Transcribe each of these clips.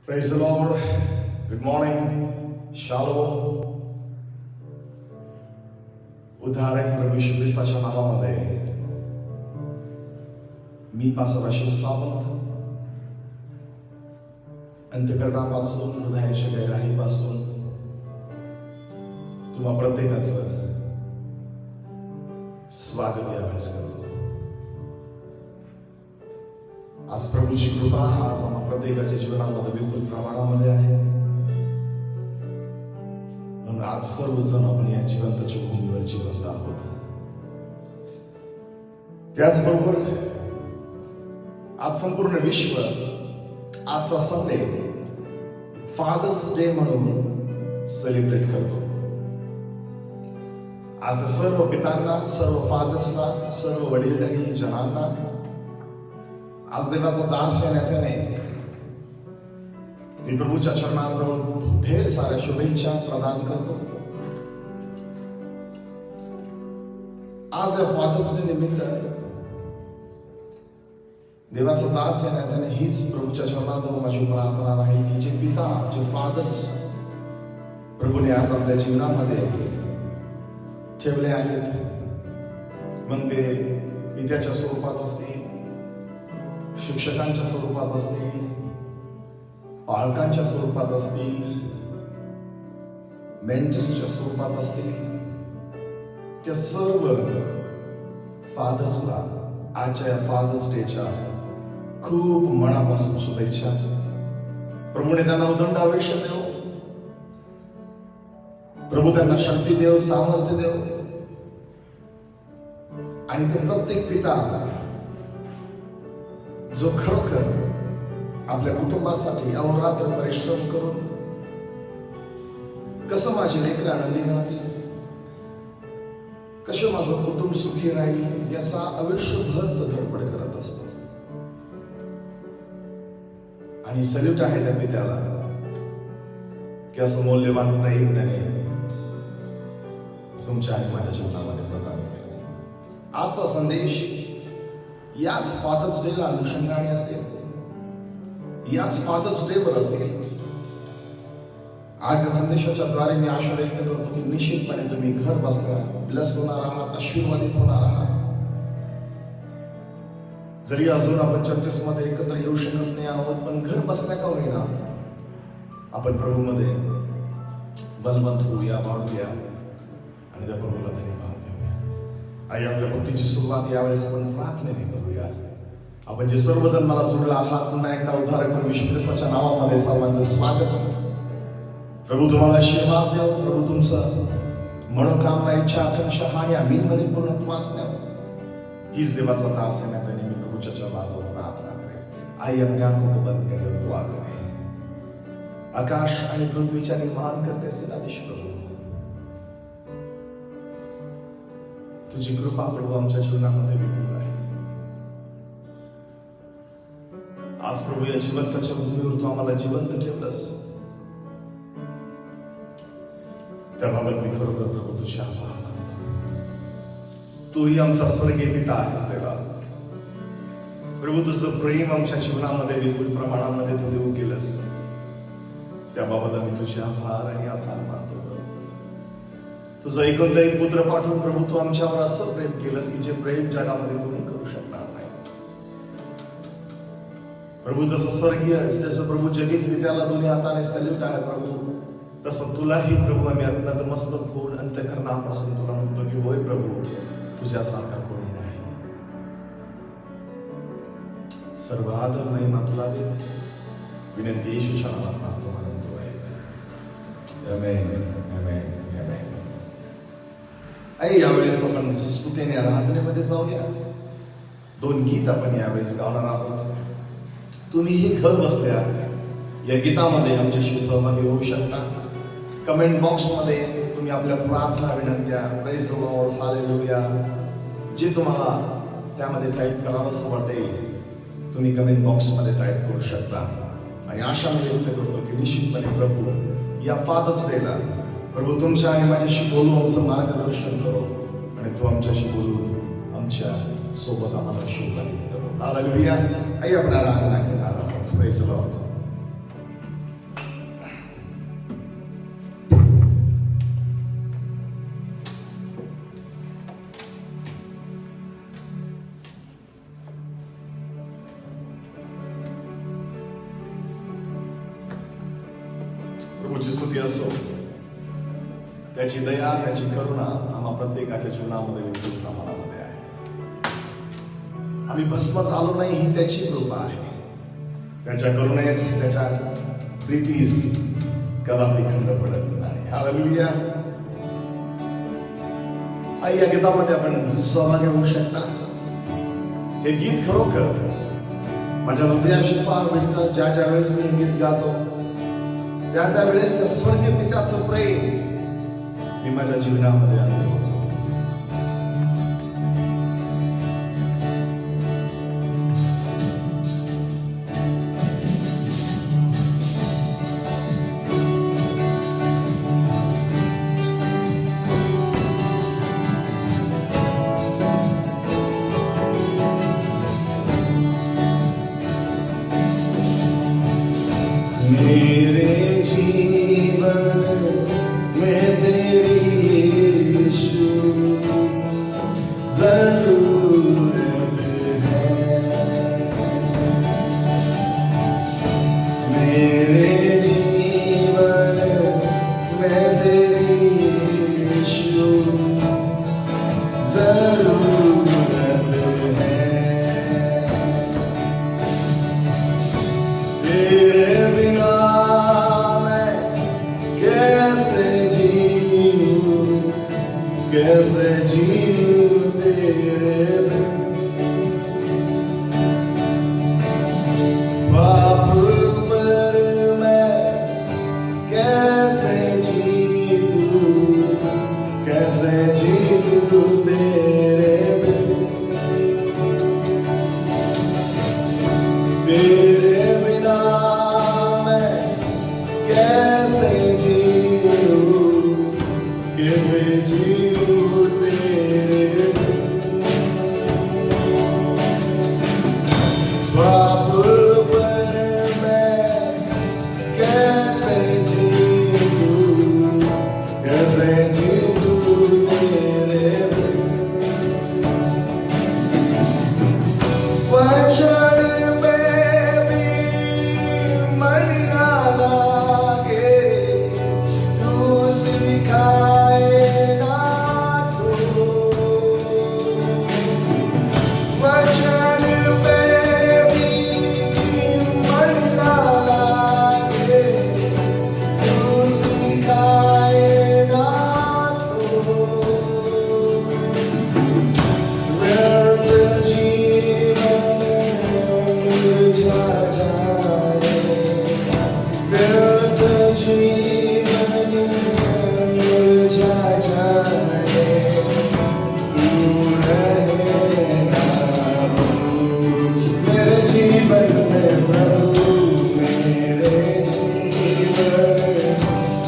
Praise the Lord. Good morning. Shalom. उद्धारक प्रभू येशू ख्रिस्ताच्या नावामध्ये मी pastor Ashish Sawant अंतःकरणापासून हृदयाच्या गहिराईपासून तुम्हा प्रत्येकाचं स्वागत यावेळेस करतो. आज प्रभूची कृपा आज आम्हा प्रत्येकाच्या जीवनामध्ये विपुल प्रमाणामध्ये आहे. म्हणून आज सर्वजण आपण या जिवंताच्या भूमीवर जिवंत आहोत. त्याचबरोबर आज संपूर्ण विश्व आजचा संडे फादर्स डे म्हणून सेलिब्रेट करतो. आज सर्व पितांना, सर्व फादर्सला, सर्व वडीलधारी जनांना आज देवाचा दास या नात्याने मी प्रभूच्या चरणाजवळ ढेर साऱ्या शुभेच्छा प्रदान करतो. आज या फादर्स डे निमित्त देवाचा दास या नात्याने हीच प्रभूच्या चरणाजवळ माझी प्रार्थना राहील की जे पिता, जे फादर्स प्रभूने आज आपल्या जीवनामध्ये ठेवले आहेत, मग ते पित्याच्या स्वरूपात असतील, शिक्षकांच्या स्वरूपात असतील, पालकांच्या स्वरूपात असतील, मेंटर्सच्या स्वरूपात असतील, त्या सर्व फादर्सला आजच्या फादर्स डेच्या खूप मनापासून शुभेच्छा. प्रभूने त्यांना उदंड आयुष्य देव, प्रभू त्यांना शक्ती देव, सामर्थ्य देव, आणि ते प्रत्येक पिता जो खरोखर आपल्या कुटुंबासाठी अहोरात्र परिश्रम करून कसं माझी लेकरं आनंदी राहतील, कसं माझं कुटुंब सुखी राहील याचा आयुष्यभर तो धडपड करत असतो. आणि सल्यूट आहे त्या पित्याला की असं मौल्यवान प्रेम त्याने तुमच्या आणि माझ्या जीवनामध्ये प्रदान केले. आजचा संदेश याच फादर्स डे ला अनुषंगाने असेल, याच फादर्स डे वर असेल. आज या संदेशाच्या द्वारे मी आशा व्यक्त करतो की निश्चितपणे तुम्ही घर बसल्या ब्लेस होणार आहात, आशीर्वादित होणार आहात. जरी अजून आपण चर्चेसमध्ये एकत्र येऊ शकत नाही आहोत, पण घर बसल्या का होईना आपण प्रभूमध्ये बलवंत होऊया, वाढूया आणि त्या प्रभूला धन्यवाद देऊया. आई, आपल्या भक्तीची सुरुवात यावेळेस आपण प्रार्थनेने करूया. आपण जे सर्वजण मला जोडला आहात, पुन्हा एकदा उद्धारक प्रभू येशू ख्रिस्ताच्या नावामध्ये सर्वांचं स्वागत. प्रभू तुम्हाला आशीर्वाद देव. प्रभू तुमचं मनोकामना, इच्छा, आकांक्षा आणि आमीनमध्ये पूर्णत्वास द्यावं. हीच देवाचा दास आहे ना, मी प्रभूच्या चरणाजवळ प्रार्थना करेन. आई अपने आंखों को बंद करे और दुआ करे. आकाश आणि पृथ्वीच्या निर्माण करते सेनाधीश प्रभू, तुझी कृपा प्रभू आमच्या जीवनामध्ये विपुल आहे. आज प्रभू या जिवंताच्या भूमीवर तू आम्हाला जिवंत ठेवलंस, त्याबाबत मी खरोखर प्रभू तुझे आभार मानतो. तूही आमचा स्वर्गीय पिता आहेस देवा. प्रभू तुझं प्रेम आमच्या जीवनामध्ये विपुल प्रमाणामध्ये तू देऊ केलंस, त्याबाबत आम्ही तुझे आभार आणि आभार मानतो. तुझं एकंदरीत पुत्र पाठवून प्रभू तू आमच्यावर असं प्रेम केलंस की जे प्रेम जगामध्ये कोणी करू शकणार नाही. प्रभू जसं स्वर्गीय, जसं प्रभू जगीत पित्याला दोन्ही हाताने सल्यूट आहे प्रभू, तसं तुलाही प्रभू आम्ही नतमस्तक होऊन अंतःकरणापासून तुला म्हणतो की होय प्रभू, तुझ्यासारखा कोणी नाही. सर्व आदर महिमा तुला देत विनंती येशूच्या नावात मागतो म्हणतो आहे. आमेन, आमेन, आमेन. आई, यावेळेस आपण स्तुतीने आराधनेमध्ये जाऊया. 2 गीत आपण यावेळेस गाणार आहोत. तुम्हीही घर बसल्या या गीतामध्ये आमच्याशी सहभागी होऊ शकता. कमेंट बॉक्समध्ये तुम्ही आपल्या प्रार्थना, विनंत्या, प्रेज द लॉर्ड, हालेलुया, जे तुम्हाला त्यामध्ये टाईप करावंसं वाटेल तुम्ही कमेंट बॉक्समध्ये टाईप करू शकता. आणि आशा मी व्यक्त करतो की निश्चितपणे प्रभू या फादर्स डेला प्रभू तुमच्या आणि माझ्याशी बोलू, आमचं मार्गदर्शन करो आणि तू आमच्याशी बोलून आमच्या सोबत आम्हाला आशीर्वादित करो. हालेलुया. आई, आपण आराधना करणार आहोत. Praise the Lord. प्रभूची स्तुती असो. त्याची दया, त्याची करुणा आम्हा प्रत्येकाच्या जीवनामध्ये विपुल प्रमाणामध्ये आहे. आम्ही भस्म झालो नाही ही त्याची कृपा आहे. त्याच्या करुणेस, त्याच्या प्रीतीस कदापि खंड पडत नाही. हालेलुया. आई, या गीतामध्ये आपण सहभागी होऊ शकता. हे गीत खरोखर माझ्या हृदयाशी फार मिळतं. ज्या ज्या वेळेस मी हे गीत गातो त्या त्यावेळेस त्या स्वर्गीय पित्याचं प्रेम मी माझ्या जीवनामध्ये अनुभवतो. मेरे जीवन में तेरी यीशु जरूरत है. मेरे जीवन में तेरी यीशु जरूरत है. तेरे बिना मैं कैसे जीऊं तेरे बिन. पाप पर मैं कैसे जीऊं तेरे बिन. तेरे बिना मैं कैसे जीऊं तेरे बिन. पाप पर मैं कैसे जीऊं तेरे बिन. वचन में भी मन ना लागे, तू सिखाए ना तो. वचन में भी मन ना लागे, तू सिखाए ना तो. व्यर्थ जीवन मुरझा जाए, व्यर्थ जीवन मुरझा जाए, तू रहेगा मेरे जीवन में प्रभु. मेरे जीवन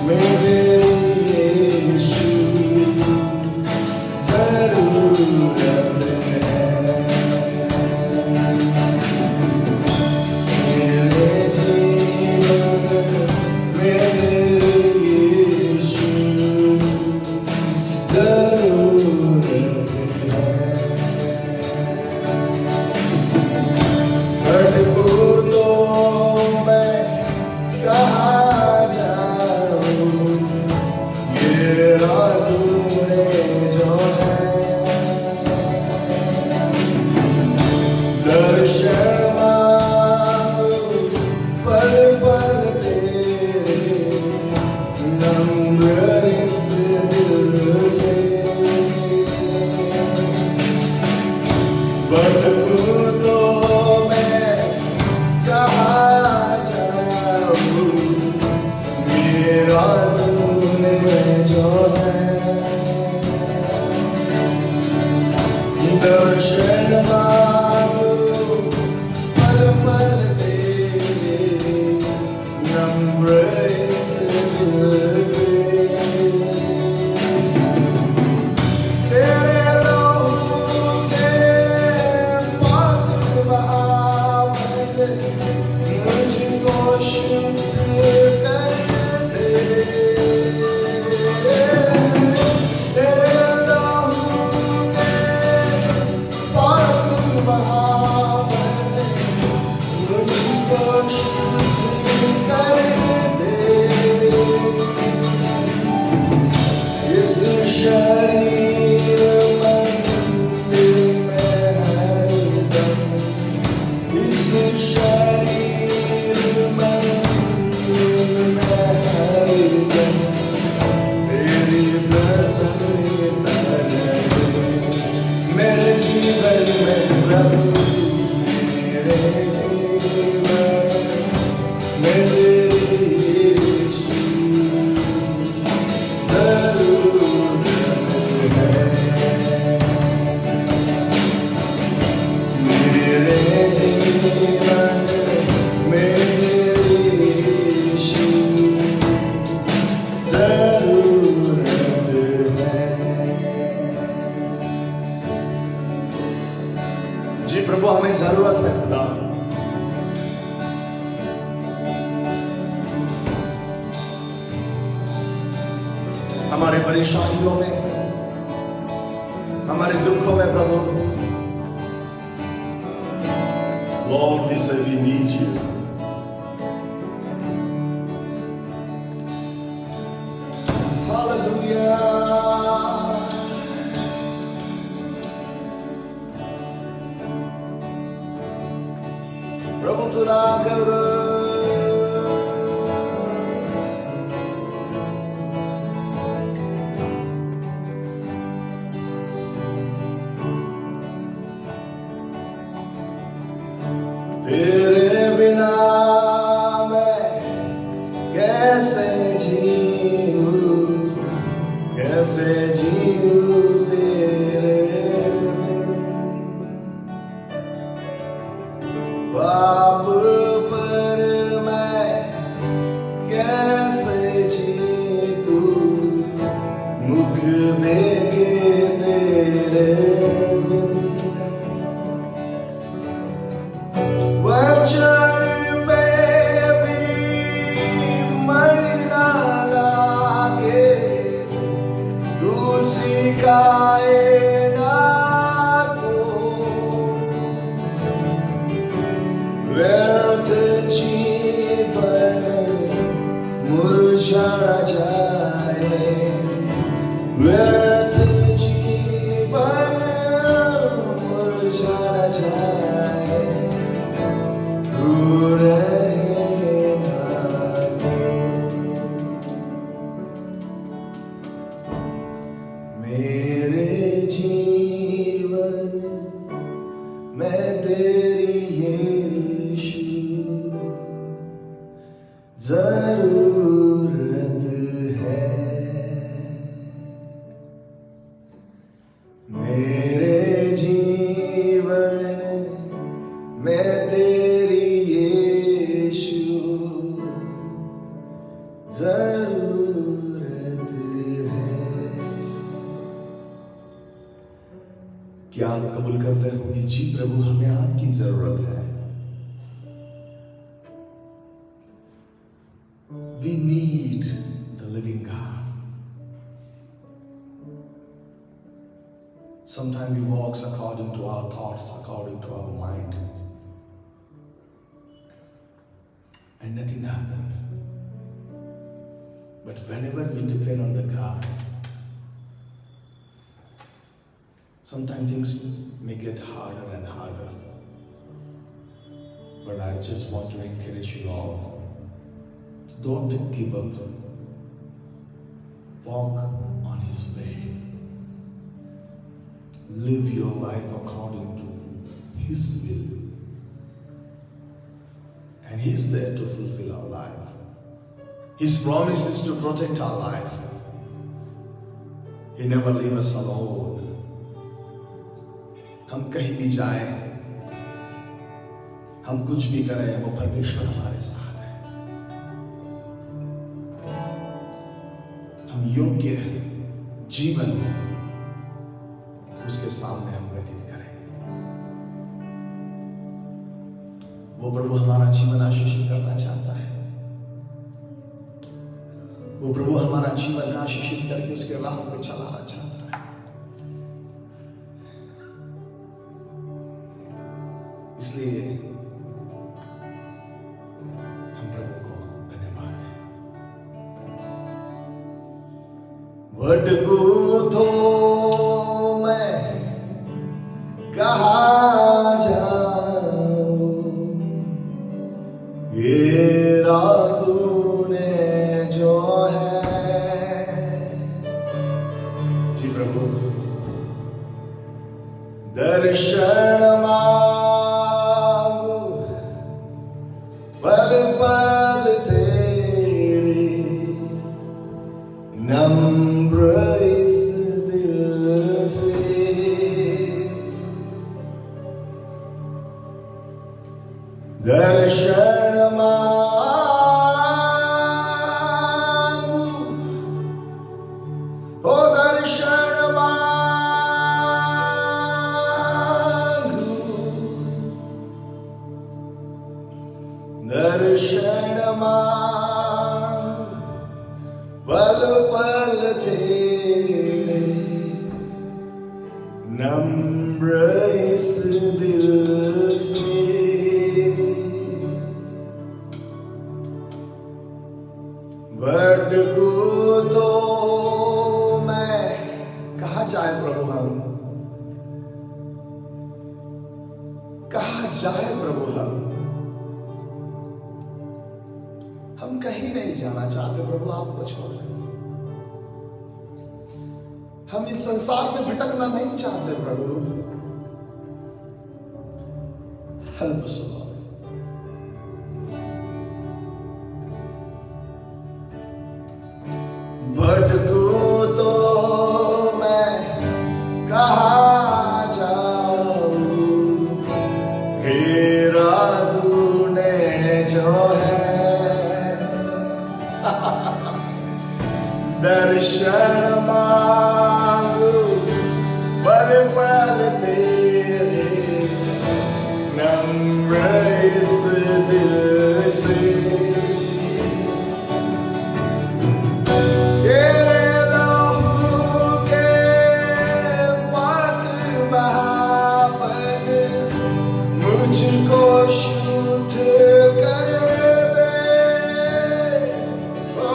में तेरी यीशु जरूरत है. मेरे जीवन में तेरी यीशु जरूरत है. भटकूं तो मैं कहाँ जाऊं, मेरा तूने जो है. दर्शन मांगू पल पल तेरे, नम्र इस दिल से. भटकूं तो मैं कहाँ जाऊं, मेरा तूने जो है. दर्शन मांगू पल पल तेरे, नम्र इस दिल से. तेरे लहू के पाक बहाव मुझको शुद्ध कर दे. तेरे लहू के पाक बहाव मुझको शुद्ध कर दे. शरीर मंदिर में हरदम, इस शरीर मंदिर में हरदम तेरी प्रसन्नता रहे। मेरे जीवन में प्रभु, मेरे जीवन में तेरी यीशु जरूरत है। मेरे जीवन में तेरी यीशु जरूरत है। जी प्रभु, हमें जरूरत है खुदा। हमारे परेशानियों में, हमारे दुखों में प्रभु, Lord, we say we need you. Hallelujah. प्रभु तुला गौरव, तेरे बिना मैं कैसे जीऊं, कैसे जीऊं तेरे बिन। पाप पर मैं कैसे जीतूं, मुख देखे तेरे बिन। वचन में भी मन ना लागे, तू सिखाए ना तो व्यर्थ जीवन मुरझा जाए, व्यर्थ जीवन मुरझा जाए। मेरे जीवन में तेरी यीशु जरूरत है। मेरे जीवन में तेरी यीशु जरूरत है। क्या आप कबूल करते हो कि जी प्रभु, हमें आपकी जरूरत है? We need the living God. Sometimes we walk according to our thoughts, according to our mind, and nothing happened. But whenever we depend on the God, sometimes things may get harder and harder. But I just want to encourage you all, don't give up. Walk on His way. Live your life according to His will. And He's there to fulfill our life. His promise is to protect our life. He never leave us alone. हम कहीं भी जाएं, हम कुछ भी करें, वो परमेश्वर हमारे साथ है। हम योग्य जीवन उसके सामने हम व्यतीत करें। वो प्रभु हमारा जीवन आशीषित करना चाहता है। वो प्रभु हमारा जीवन आशीषित करके उसके राह पे चलाना चाहता है। इसलिए हम प्रभु को धन्यवाद दें। वडगू ये तूने जो है। जी प्रभु, दर्शन मांगू पल पल तेरे, नम्र इस दिल से। दर्शन मांगू, ओ दर्शन मांगू, दर्शन मांगू पल पल तेरे, नम्र इस दिल से। भटकू तो मैं, कहाँ जाए प्रभु कहाँ जाए प्रभु हम कहीं नहीं जाना चाहते प्रभु आपको छोड़। हम इस संसार में भटकना नहीं चाहते प्रभु। Help us Lord. भटकू तो मैं कहाँ जाऊं, घेरा तूने जो है। दर्शन मांगू पल पल तेरे, नम्र इस दिल से। मुझको शुद्ध कर दे, ओ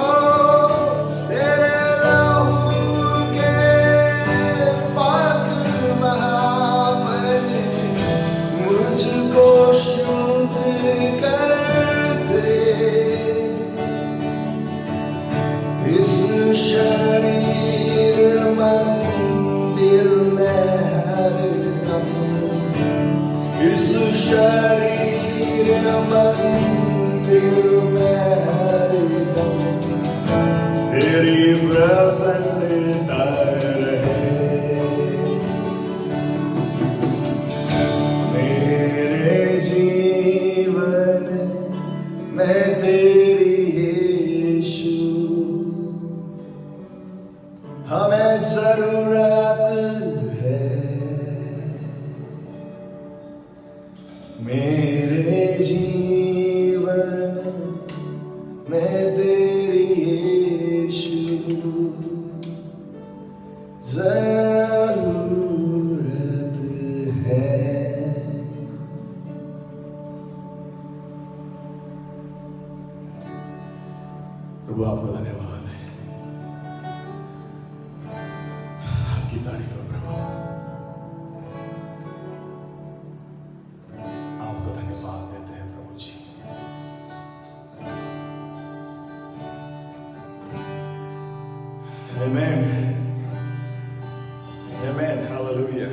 तेरे लहू के पाक महावन, मुझको शुद्ध कर दे। इस शरीर मंदिर में हरदम, इस शरीर मंदिर में हरदम तेरी प्रसन्नता रहे। मेरे जीवन में तेरी यीशु, हमें जरूरत है। मेरे जीवन में तेरी यीशु जरूरत है। प्रभु आपको धन्यवाद है, आपकी तारीफ हो प्रभु। आपको धन्यवाद देते हैं प्रभु जी। Amen. Amen. Hallelujah.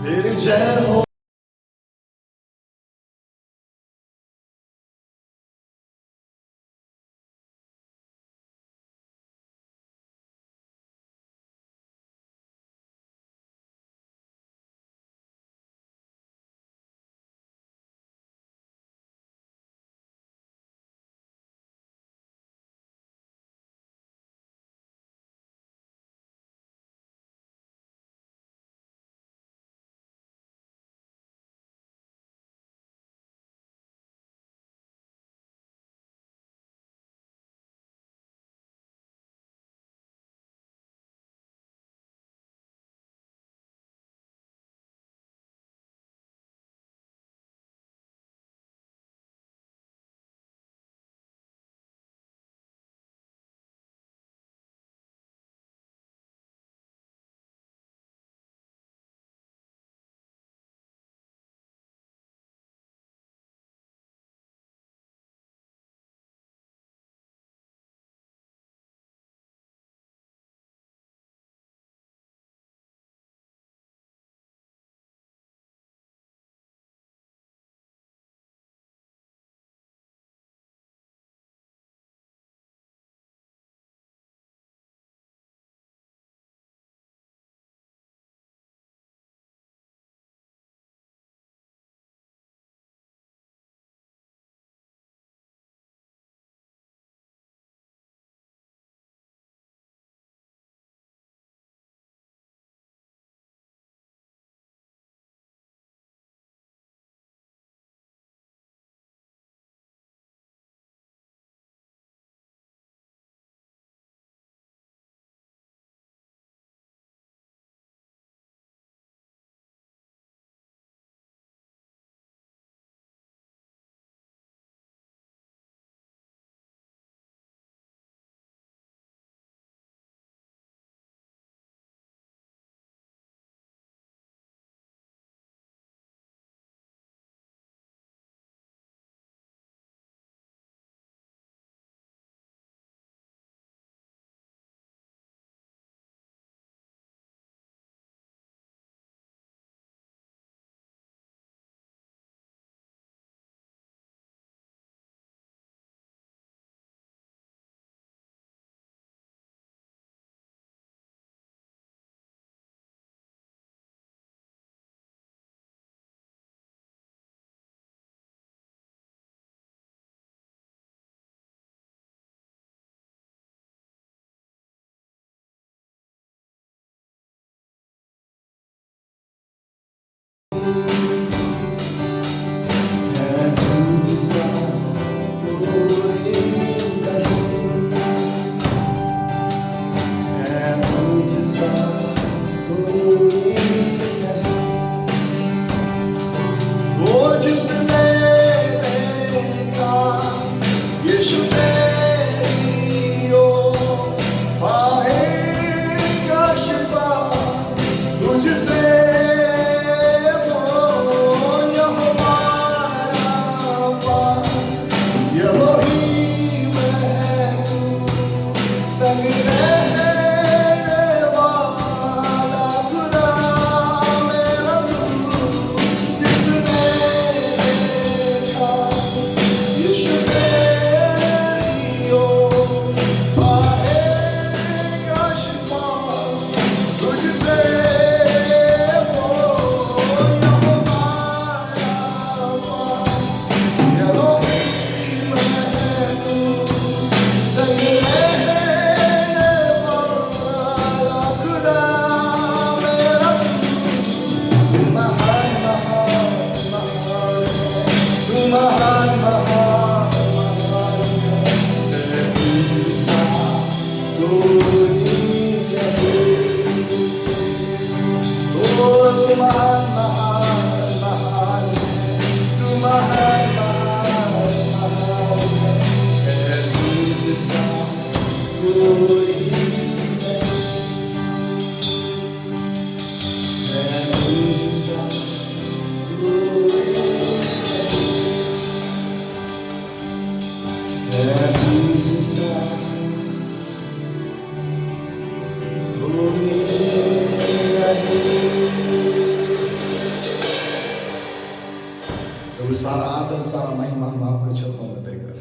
तेरी जय हो। प्रभु सारा आदर सारा महिमा हम आपके चरणों में देकर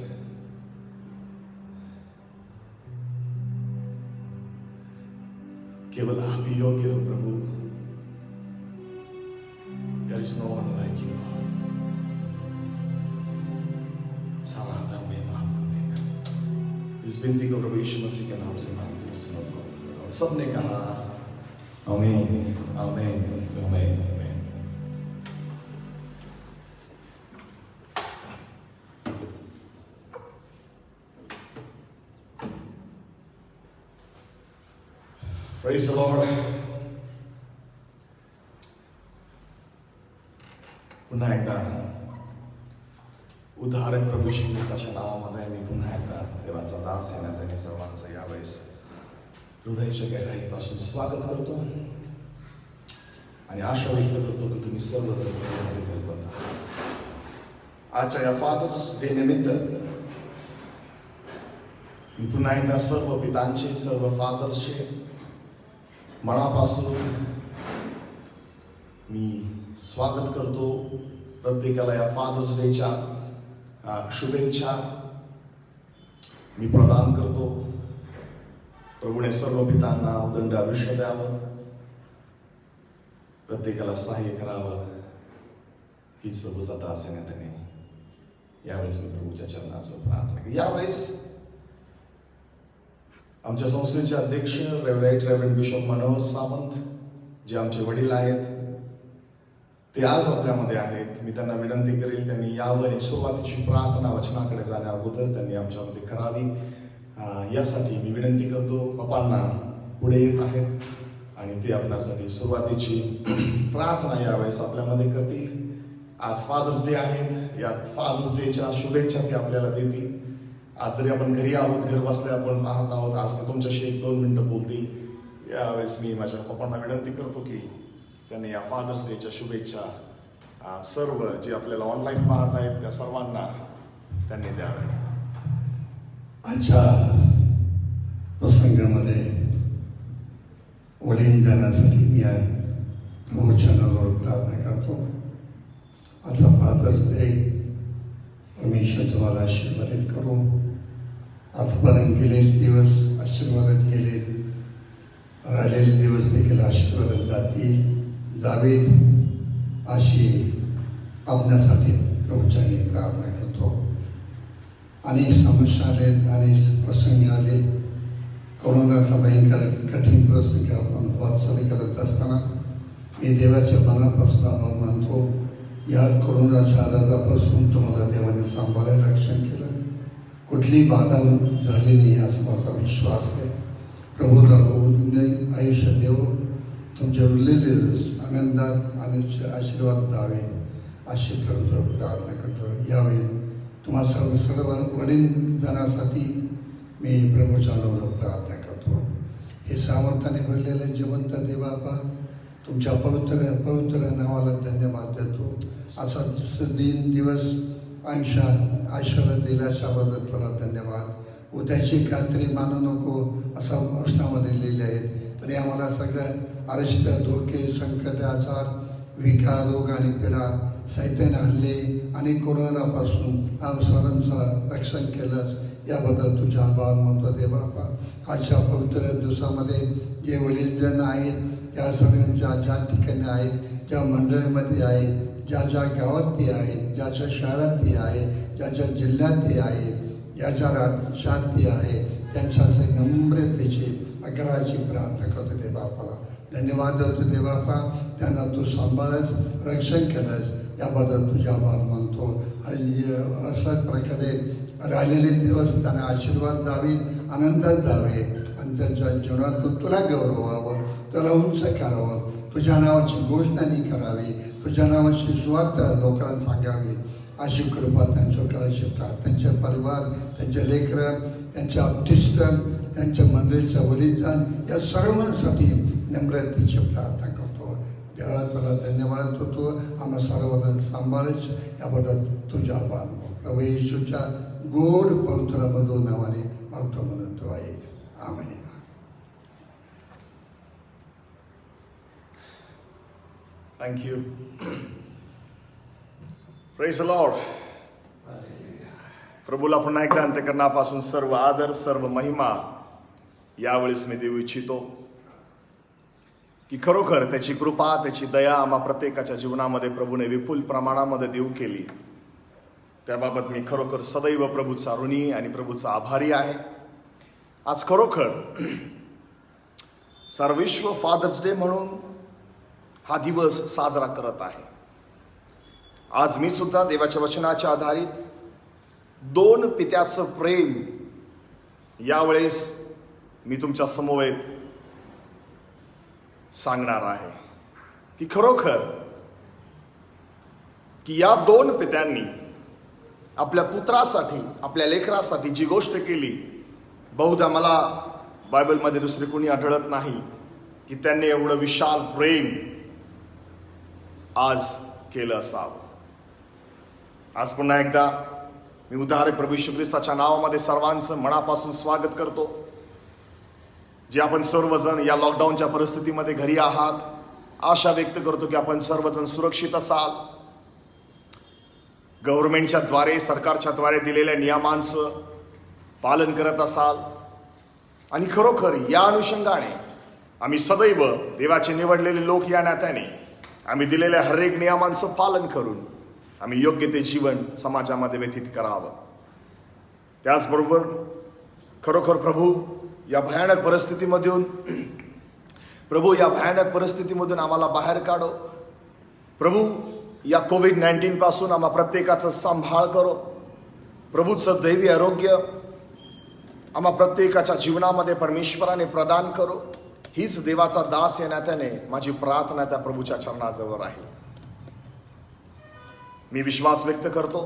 केवल आप ही योग्य हो प्रभु. There is no one like you. सारा आदर महिमा आपको देकर इस विनती को प्रभु यीशु मसीह के नाम से मांगते हैं सुनो. और सबने कहा आमीन आमीन आमीन. Praise the Lord. पुन्हा एकदा उदाहरण प्रभू श्री ख्रिस्ताच्या नावामध्ये मी पुन्हा एकदा देवाचा दास येण्यात आणि सर्वांचं यावेळेस हृदयाच्या गहराईपासून स्वागत करतो आणि आशा व्यक्त करतो की तुम्ही सर्वजण कल्पना आजच्या या फादर्स डे निमित्त मी पुन्हा एकदा सर्व पितांचे सर्व फादर्सचे मनापासून मी स्वागत करतो. प्रत्येकाला या फादर्स डेच्या शुभेच्छा मी प्रदान करतो. प्रभूने सर्व पितांना उदंड आयुष्य द्यावं, प्रत्येकाला सहाय्य करावं हीच प्रभूचा दास आहे. त्याने यावेळेस मी प्रभूच्या चरणावर प्रार्थना केली. यावेळेस आमच्या संस्थेचे अध्यक्ष रेव्हरंड बिशप मनोहर सावंत जे आमचे वडील आहेत ते आज आपल्यामध्ये आहेत. मी त्यांना विनंती करेल त्यांनी यावं आणि सुरुवातीची प्रार्थना वचनाकडे जाण्या अगोदर त्यांनी आमच्यामध्ये करावी यासाठी मी विनंती करतो. पप्पांना पुढे येत आहेत आणि ते आपल्यासाठी सुरुवातीची प्रार्थना यावेळेस आपल्यामध्ये करतील. आज फादर्स डे आहेत. या फादर्स डेच्या शुभेच्छा ते आपल्याला देतील. आज जरी आपण घरी आहोत, घर बसल्या आपण पाहत आहोत, आज ते तुमच्याशी 1-2 मिनिटं बोलतील. यावेळेस मी माझ्या पप्पांना विनंती करतो की त्यांनी या फादर्स डेच्या शुभेच्छा सर्व जे आपल्याला ऑनलाईन पाहत आहेत त्या सर्वांना त्यांनी द्याव्या. आजच्या प्रसंगामध्ये वडील जाण्यासाठी मी प्रभूच्या नावावर प्रार्थना करतो. आजचा फादर्स डे परमेश्वर तुम्हाला आशीर्वादित करू. आतापर्यंत गेलेले दिवस आशीर्वादित गेले, राहिलेले दिवस देखील आशीर्वादित जावेत अशी आपल्यासाठी प्रभूच्या मी प्रार्थना करतो. अनेक समस्या आले, अनेक प्रसंग आले. कोरोनाचा भयंकर कठीण प्रसंग आपण वाटचाली करत असताना मी देवाच्या मनापासून आभार मानतो. या कोरोनाच्या आजारापासून तुम्हाला देवाने सांभाळायला रक्षण केलं. कुठली बाधा झाली नाही असा माझा विश्वास आहे. प्रभू दाखवून आयुष्य देव तुमच्या उरलेले आनंदात आणि आशीर्वाद जावे अशी प्रभू प्रार्थना करतो. यावेळी तुम्हा सर्व वडील जाण्यासाठी मी प्रभूच्या नावावर प्रार्थना करतो. हे सामर्थ्याने भरलेले जिवंत देवापा तुमच्या पवित्र नावाला धन्यवाद देतो. असा दिवस आयुष्याला दिल्याच्याबद्दल तुला धन्यवाद. उद्याची खात्री मानू नको असं प्रश्नामध्ये लिहिले आहेत. तरी आम्हाला सगळं अरिष्ट, धोके, संकट, आजार, विकार, रोग आणि पीडा, सैतान हल्ले आणि कोरोनापासून आम सर्वांचं रक्षण केलंस याबद्दल तुझा आभार मानतो दे बापा. आजच्या पवित्र दिवसामध्ये जे वडीलजन आहेत त्या सगळ्यांच्या ज्या ठिकाणी आहेत, ज्या मंडळीमध्ये आहेत, ज्या ज्या गावात ते आहेत, ज्याच्या शहरात ते आहे, ज्याच्या जिल्ह्यात ते आहे, ज्याच्या राज्यात ते आहे, त्यांच्यासाठी नम्रतेची आग्रहाची प्रार्थना करतो दे बापाला. धन्यवाद देतो दे बापा. त्यांना तू सांभाळस, रक्षण केलंस याबद्दल तुझा आभार मानतो. अशाच प्रकारे राहिलेले दिवस त्यांना आशीर्वाद जावे, आनंदात जावे आणि त्यांच्या जीवनातून तुला गौरवावं, तुला उंच करावं, तुझ्या नावाची घोषणानी करावी, तुझ्या नावाची सुवार्थ लोकांना सांगावी. अशी कृपा त्यांच्या करायची प्रार्थना. त्यांचे परिवार, त्यांचे लेकरं, त्यांचे अपतिष्ठ, त्यांच्या मंडळीच्या वडीलजन या सर्वांसाठी नम्रतेची प्रार्थना करतो. देवा तुला धन्यवाद होतो. आम्हा सर्वांना सांभाळच याबद्दल तुझा आभार. प्रभू येशूच्या गोड पवित्र मधुर नावाने मागतो म्हणतो आहे. आमेन. Thank you. Praise the Lord. प्रभूला पुन्हा एकदा अंतःकरणापासून सर्व आदर, सर्व महिमा यावेळेस मी देऊ इच्छितो की खरोखर त्याची कृपा, त्याची दया आम्हा प्रत्येकाच्या जीवनामध्ये प्रभूने विपुल प्रमाणामध्ये देऊ केली. त्याबाबत मी खरोखर सदैव प्रभूचा ऋणी आणि प्रभूचा आभारी आहे. आज खरोखर सर्वविश्व फादर्स डे म्हणून हा दिवस साजरा करत आहे. आज मी सुद्धा देवाच्या वचनाच्या आधारित दोन पित्याचं प्रेम यावेळेस मी तुमच्या समवेत सांगणार आहे की खरोखर की या दोन पित्यांनी आपल्या पुत्रासाठी, आपल्या लेकरासाठी जी गोष्ट केली, बहुधा मला बायबलमध्ये दुसरे कोणी आढळत नाही की त्यांनी एवढं विशाल प्रेम आज केलं असावं. आज पुन्हा एकदा मी उद्धारक प्रभू येशू ख्रिस्ताच्या नावामध्ये सर्वांचं मनापासून स्वागत करतो. जे आपण सर्वजण या लॉकडाऊनच्या परिस्थितीमध्ये घरी आहात, आशा व्यक्त करतो की आपण सर्वजण सुरक्षित असाल. गव्हर्नमेंटच्या द्वारे, सरकारच्या द्वारे दिलेल्या नियमांचं पालन करत असाल आणि खरोखर या अनुषंगाने आम्ही सदैव देवाचे निवडलेले लोक या नात्याने आम्ही दिलेल्या हर एक नियमांचं पालन करून आम्ही योग्य ते जीवन समाजामध्ये व्यतीत करावं. त्याचबरोबर खरोखर प्रभू या भयानक परिस्थितीमधून आम्हाला बाहेर काढो. प्रभू या कोविड-19 पासून आम्हा प्रत्येकाचं सांभाळ करो. प्रभूचं दैवी आरोग्य आम्हा प्रत्येकाच्या जीवनामध्ये परमेश्वराने प्रदान करो. हीच देवाचा दास या नात्याने माझी प्रार्थना त्या प्रभूच्या चरणाजवळ आहे. मी विश्वास व्यक्त करतो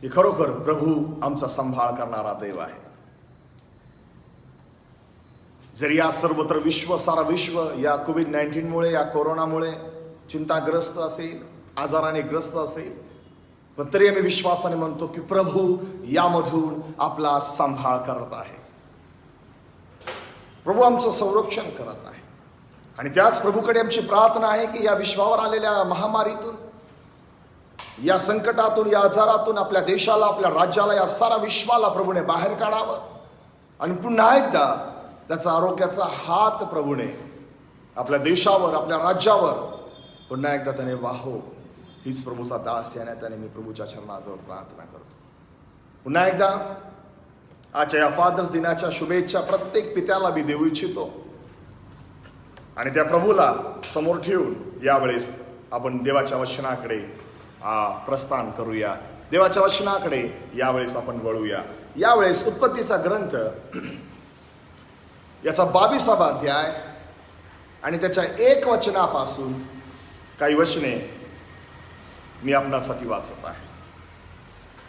की खरोखर प्रभू आमचा सांभाळ करणारा देव आहे. जरी या सर्वत्र सारा विश्व या कोविड-19मुळे, या कोरोनामुळे चिंताग्रस्त असेल, आजाराने ग्रस्त असेल, पण तरी आम्ही विश्वासाने म्हणतो की प्रभू यामधून आपला सांभाळ करत आहे. प्रभू आमचं संरक्षण करत आहे. आणि त्याच प्रभूकडे आमची प्रार्थना आहे की या विश्वावर आलेल्या महामारीतून, या संकटातून, या आजारातून आपल्या देशाला, आपल्या राज्याला, या सारा विश्वाला प्रभूने बाहेर काढावं आणि पुन्हा एकदा त्याचा आरोग्याचा हात प्रभूने आपल्या देशावर, आपल्या राज्यावर पुन्हा एकदा त्याने वाहो. हीच प्रभूचा दास या नात्याने मी प्रभूच्या चरणाजवळ प्रार्थना करतो. पुन्हा एकदा आजच्या या फादर्स दिनाच्या शुभेच्छा प्रत्येक पित्याला मी देऊ इच्छितो आणि त्या प्रभूला समोर ठेवून यावेळेस आपण देवाच्या वचनाकडे प्रस्थान करूया. देवाच्या वचनाकडे यावेळेस आपण वळूया. यावेळेस उत्पत्तीचा ग्रंथ याचा 22वा अध्याय आणि त्याच्या 1 वचनापासून काही वचने मी आपणासाठी वाचत आहे.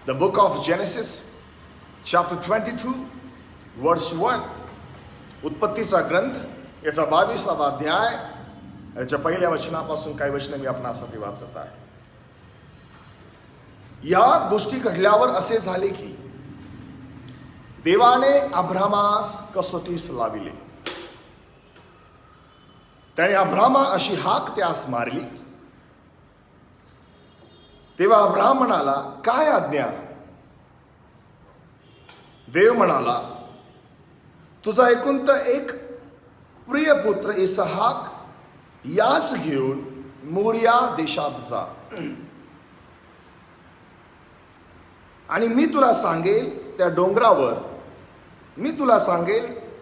The book of genesis chapter 22 वर्स 1. उत्पत्तीचा ग्रंथ याचा 22वा अध्याय याच्या पहिल्या वचनापासून काही वचने मी आपणासाठी वाचत आहे. या गोष्टी घडल्यावर असे झाले की देवाने अब्रामास कसोटीस लाविले. त्याने अब्रामा अशी हाक त्यास मारली. तेव्हा अब्राम म्हणाला, काय आज्ञा? देव म्हणाला, तुझा एकुलता एक प्रिय पुत्र इसहाक यास घेऊन मोरिया देशात जा, आणि मी तुला सांगेल त्या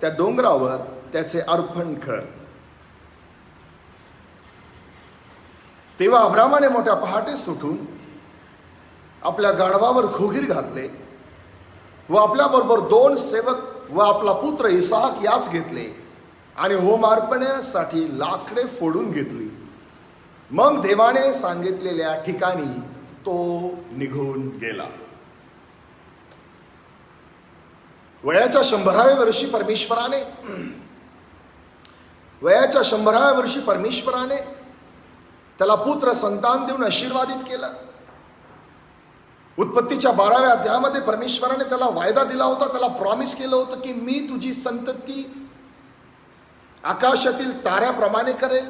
डोंगरावर त्याचे अर्पण कर. तेव्हा अब्रामाने मोठ्या पहाटे सुटून आपल्या गाढवावर खोगीर घातले व आपल्याबरोबर 2 सेवक व आपला पुत्र इसहाक याच घेतले आणि होम अर्पणासाठी लाकडे फोडून घेतली. मग देवाने सांगितलेल्या ठिकाणी तो निघून गेला. वयाच्या 100व्या वर्षी परमेश्वराने त्याला पुत्र संतान देऊन आशीर्वादित केला. उत्पत्तीच्या 12व्या अध्यायामध्ये परमेश्वराने त्याला वायदा दिला होता, त्याला प्रॉमिस केलं होतं की मी तुझी संतती आकाशातील ताऱ्याप्रमाणे करेल,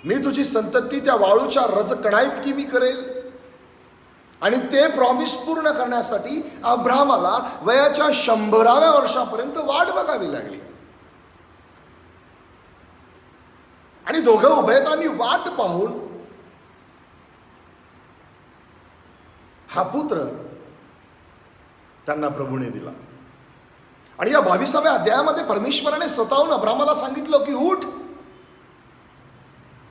मी तुझी संतती त्या वाळूच्या रजकणाइतकी मी करेल. आणि ते प्रॉमिस पूर्ण करण्यासाठी अब्रामाला वयाच्या 100व्या वर्षापर्यंत वाट बघावी लागली. आणि दोघं उभयतांनी वाट पाहून हा पुत्र त्यांना प्रभूने दिला. आणि या 22व्या अध्यायामध्ये परमेश्वराने स्वतःहून अब्रामाला सांगितलं की उठ,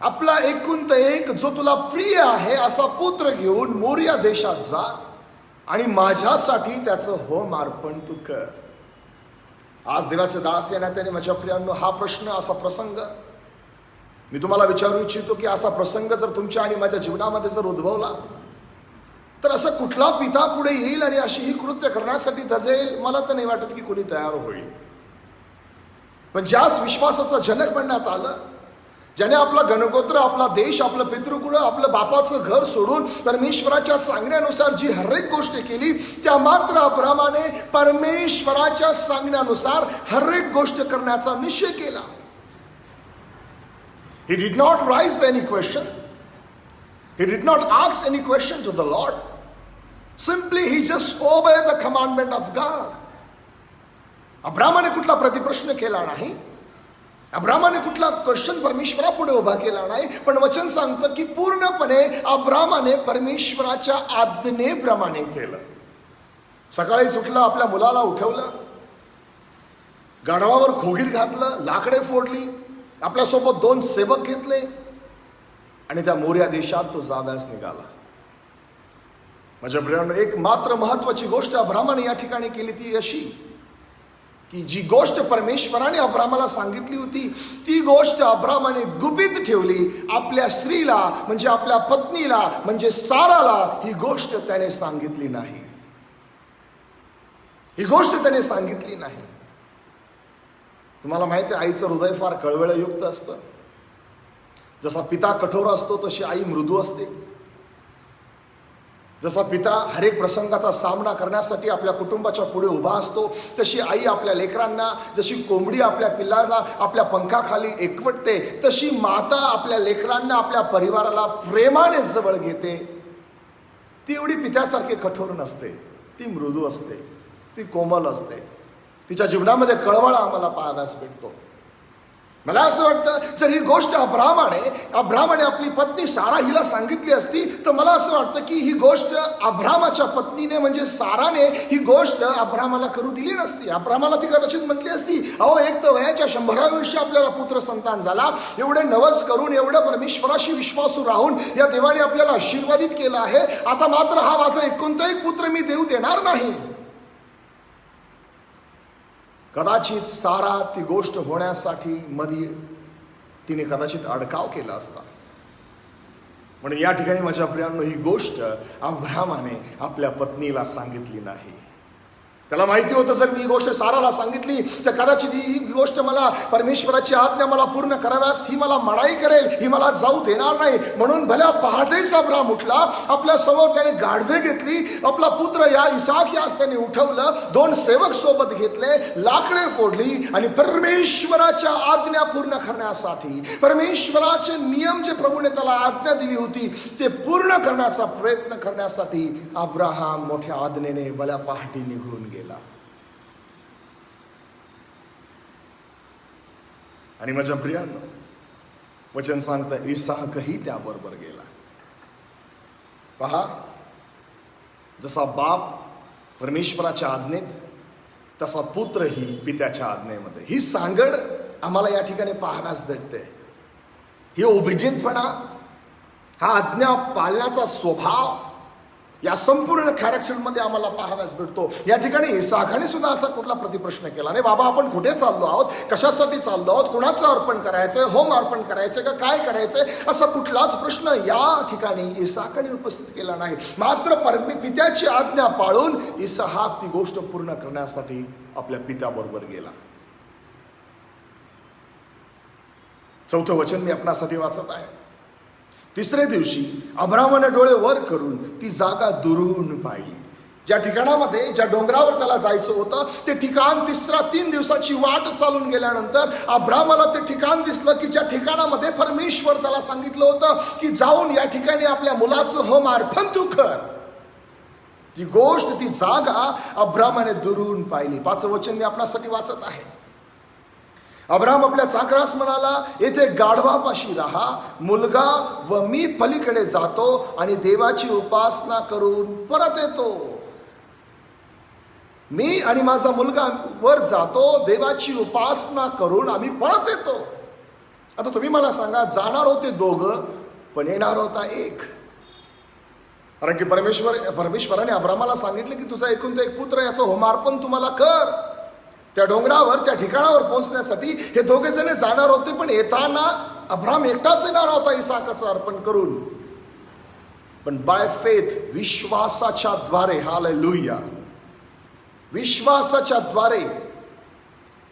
आपला एकुलता एक जो तुला प्रिय आहे असा पुत्र घेऊन मोरिया देशात जा आणि माझ्यासाठी त्याचं होम अर्पण तू कर. आज देवाचे दास या नात्याने माझ्या प्रियांनो, हा प्रश्न, असा प्रसंग मी तुम्हाला विचारू इच्छितो की असा प्रसंग जर तुमच्या आणि माझ्या जीवनामध्ये जर उद्भवला तर असा कुठला पिता पुढे येईल आणि अशी ही कृत्य करण्यासाठी धजेल? मला तर नाही वाटत की कोणी तयार होईल. पण ज्यास विश्वासाचा जनक म्हणण्यात आलं, ज्याने आपला गणगोत्र, आपला देश, आपलं पितृकुळ, आपलं बापाचं घर सोडून परमेश्वराच्या सांगण्यानुसार जी हरेक गोष्ट केली, त्या मात्र अब्रामाने परमेश्वराच्या सांगण्यानुसार हरेक गोष्ट करण्याचा निश्चय केला. He did not raise any question. He did not ask any question to the Lord. Simply he just obeyed the commandment of God. अब्रामाने कुठला प्रतिप्रश्न केला नाही, अब्रामाने कुठला क्वेश्चन परमेश्वरापुढे उभा केला नाही, पण वचन सांगतं की पूर्णपणे अब्रामाने परमेश्वराच्या आज्ञेप्रमाणे केलं. सकाळीच उठलं, आपल्या मुलाला उठवलं, गाढवावर खोगीर घातलं, लाकडे फोडली, आपल्यासोबत 2 सेवक घेतले आणि त्या मोरिया देशात तो जाव्यास निघाला. माझ्या प्रियांनो, एक मात्र महत्वाची गोष्ट अब्रामाने या ठिकाणी केली, ती अशी की जी गोष्ट परमेश्वराने अब्रामाला सांगितली होती ती गोष्ट अब्रामाने गुपित ठेवली. आपल्या स्त्रीला म्हणजे आपल्या पत्नीला म्हणजे साराला ही गोष्ट त्याने सांगितली नाही. ही गोष्ट त्याने सांगितली नाही. तुम्हाला माहिती आहे, आईचं हृदय फार कळवळयुक्त असतं. जसा पिता कठोर असतो तशी आई मृदू असते. जसा पिता हरेक प्रसंगाचा सामना करण्यासाठी आपल्या कुटुंबाच्या पुढे उभा असतो, तशी आई आपल्या लेकरांना, जशी कोंबडी आपल्या पिल्लाला आपल्या पंखाखाली एकवटते, तशी माता आपल्या लेकरांना, आपल्या परिवाराला प्रेमाने जवळ घेते. ती एवढी पित्यासारखी कठोर नसते, ती मृदू असते, ती कोमल असते. तिच्या जीवनामध्ये कळवळा आम्हाला पाहाव्यास भेटतो. मला असं वाटतं, जर ही गोष्ट अब्रामाने आपली पत्नी सारा हिला सांगितली असती तर मला असं वाटतं की ही गोष्ट अब्रामाच्या पत्नीने म्हणजे साराने ही गोष्ट अब्रामाला करू दिली नसती. अब्रामाला ती कदाचित म्हटली असती, अहो एक तर वयाच्या 100व्या वर्षी आपल्याला पुत्र संतान झाला, एवढे नवस करून, एवढं परमेश्वराशी विश्वासू राहून या देवाने आपल्याला आशीर्वादित केलं आहे, आता मात्र हा माझा एकुलता एक पुत्र मी देऊ देणार नाही. कदाचित सारा ती गोष्ट होण्यासाठी मध्ये तिने कदाचित अडकाव केला असता. म्हणून या ठिकाणी माझ्या प्रियांनो, ही गोष्ट अब्रामाने आपल्या पत्नीला सांगितली नाही. त्याला माहिती होतं जर मी ही गोष्ट साराला सांगितली तर कदाचित ही गोष्ट मला परमेश्वराची आज्ञा मला पूर्ण कराव्यास ही मला मनाई करेल, ही मला जाऊ देणार नाही. म्हणून भल्या पहाटेच अब्राम उठला, आपल्या समोर त्याने गाढवे घेतली, आपला पुत्र या इसाक यास त्याने उठवलं, 2 सेवक सोबत घेतले, लाकडे फोडली आणि परमेश्वराच्या आज्ञा पूर्ण करण्यासाठी, परमेश्वराचे नियम जे प्रभूने त्याला आज्ञा दिली होती ते पूर्ण करण्याचा प्रयत्न करण्यासाठी अब्राहम मोठ्या आज्ञेने भल्या पहाटे निघून गेला. आणि माझ्या प्रियांनो, वचन सांगतं इसाकही त्याबरोबर गेला. पहा, जसा बाप परमेश्वराच्या आज्ञेत तसा पुत्रही पित्याच्या आज्ञेमध्ये. ही सांगड आम्हाला या ठिकाणी पाहाव्यास भेटते. ही ओबिडियंटपणा, हा आज्ञा पाळण्याचा स्वभाव या संपूर्ण कॅरेक्टरमध्ये आम्हाला पाहाव्यास भेटतो. या ठिकाणी इसाकाने सुद्धा असा कुठला प्रतिप्रश्न केला नाही, बाबा आपण कुठे चाललो आहोत, कशासाठी चाललो आहोत, कोणाचं अर्पण करायचंय, होम अर्पण करायचंय का काय करायचंय, असा कुठलाच प्रश्न या ठिकाणी इसाकाने उपस्थित केला नाही. मात्र पित्याची आज्ञा पाळून इसाक ती गोष्ट पूर्ण करण्यासाठी आपल्या पित्याबरोबर गेला. 4थं वचन मी आपणासाठी वाचत आहे. 3रे दिवशी अब्रामाने डोळे वर करून ती जागा दुरून पाहिली. ज्या ठिकाणामध्ये, ज्या डोंगरावर त्याला जायचं होतं ते ठिकाण 3 दिवसाची वाट चालून गेल्यानंतर अब्रामाला ते ठिकाण दिसलं की ज्या ठिकाणामध्ये परमेश्वर त्याला सांगितलं होतं की जाऊन या ठिकाणी आपल्या मुलाचं होम अर्पण तू कर. ती गोष्ट, ती जागा अब्रामाने दुरून पाहिली. 5वं वचन मी आपल्यासाठी वाचत आहे. अब्राम आपल्या चाकरास म्हणाला, येथे गाढवापाशी राहा, मुलगा व मी पलीकडे जातो आणि देवाची उपासना करून परत येतो. मी आणि माझा मुलगा वर जातो, देवाची उपासना करून आम्ही परत येतो. आता तुम्ही मला सांगा, जाणार होते 2 पण येणार होता 1. कारण की परमेश्वराने अब्रामाला सांगितले की तुझा एकूण एक पुत्र, याचं होमार्पण तुम्हाला कर. त्या डोंगरावर, त्या ठिकाणावर पोहोचण्यासाठी हे 2 जण जाणार होते, पण येताना अब्राम एकटाच येणार होता इसाकाचं अर्पण करून. पण बाय फेथ, विश्वासाच्या द्वारे, हालेलुया, विश्वासाच्या द्वारे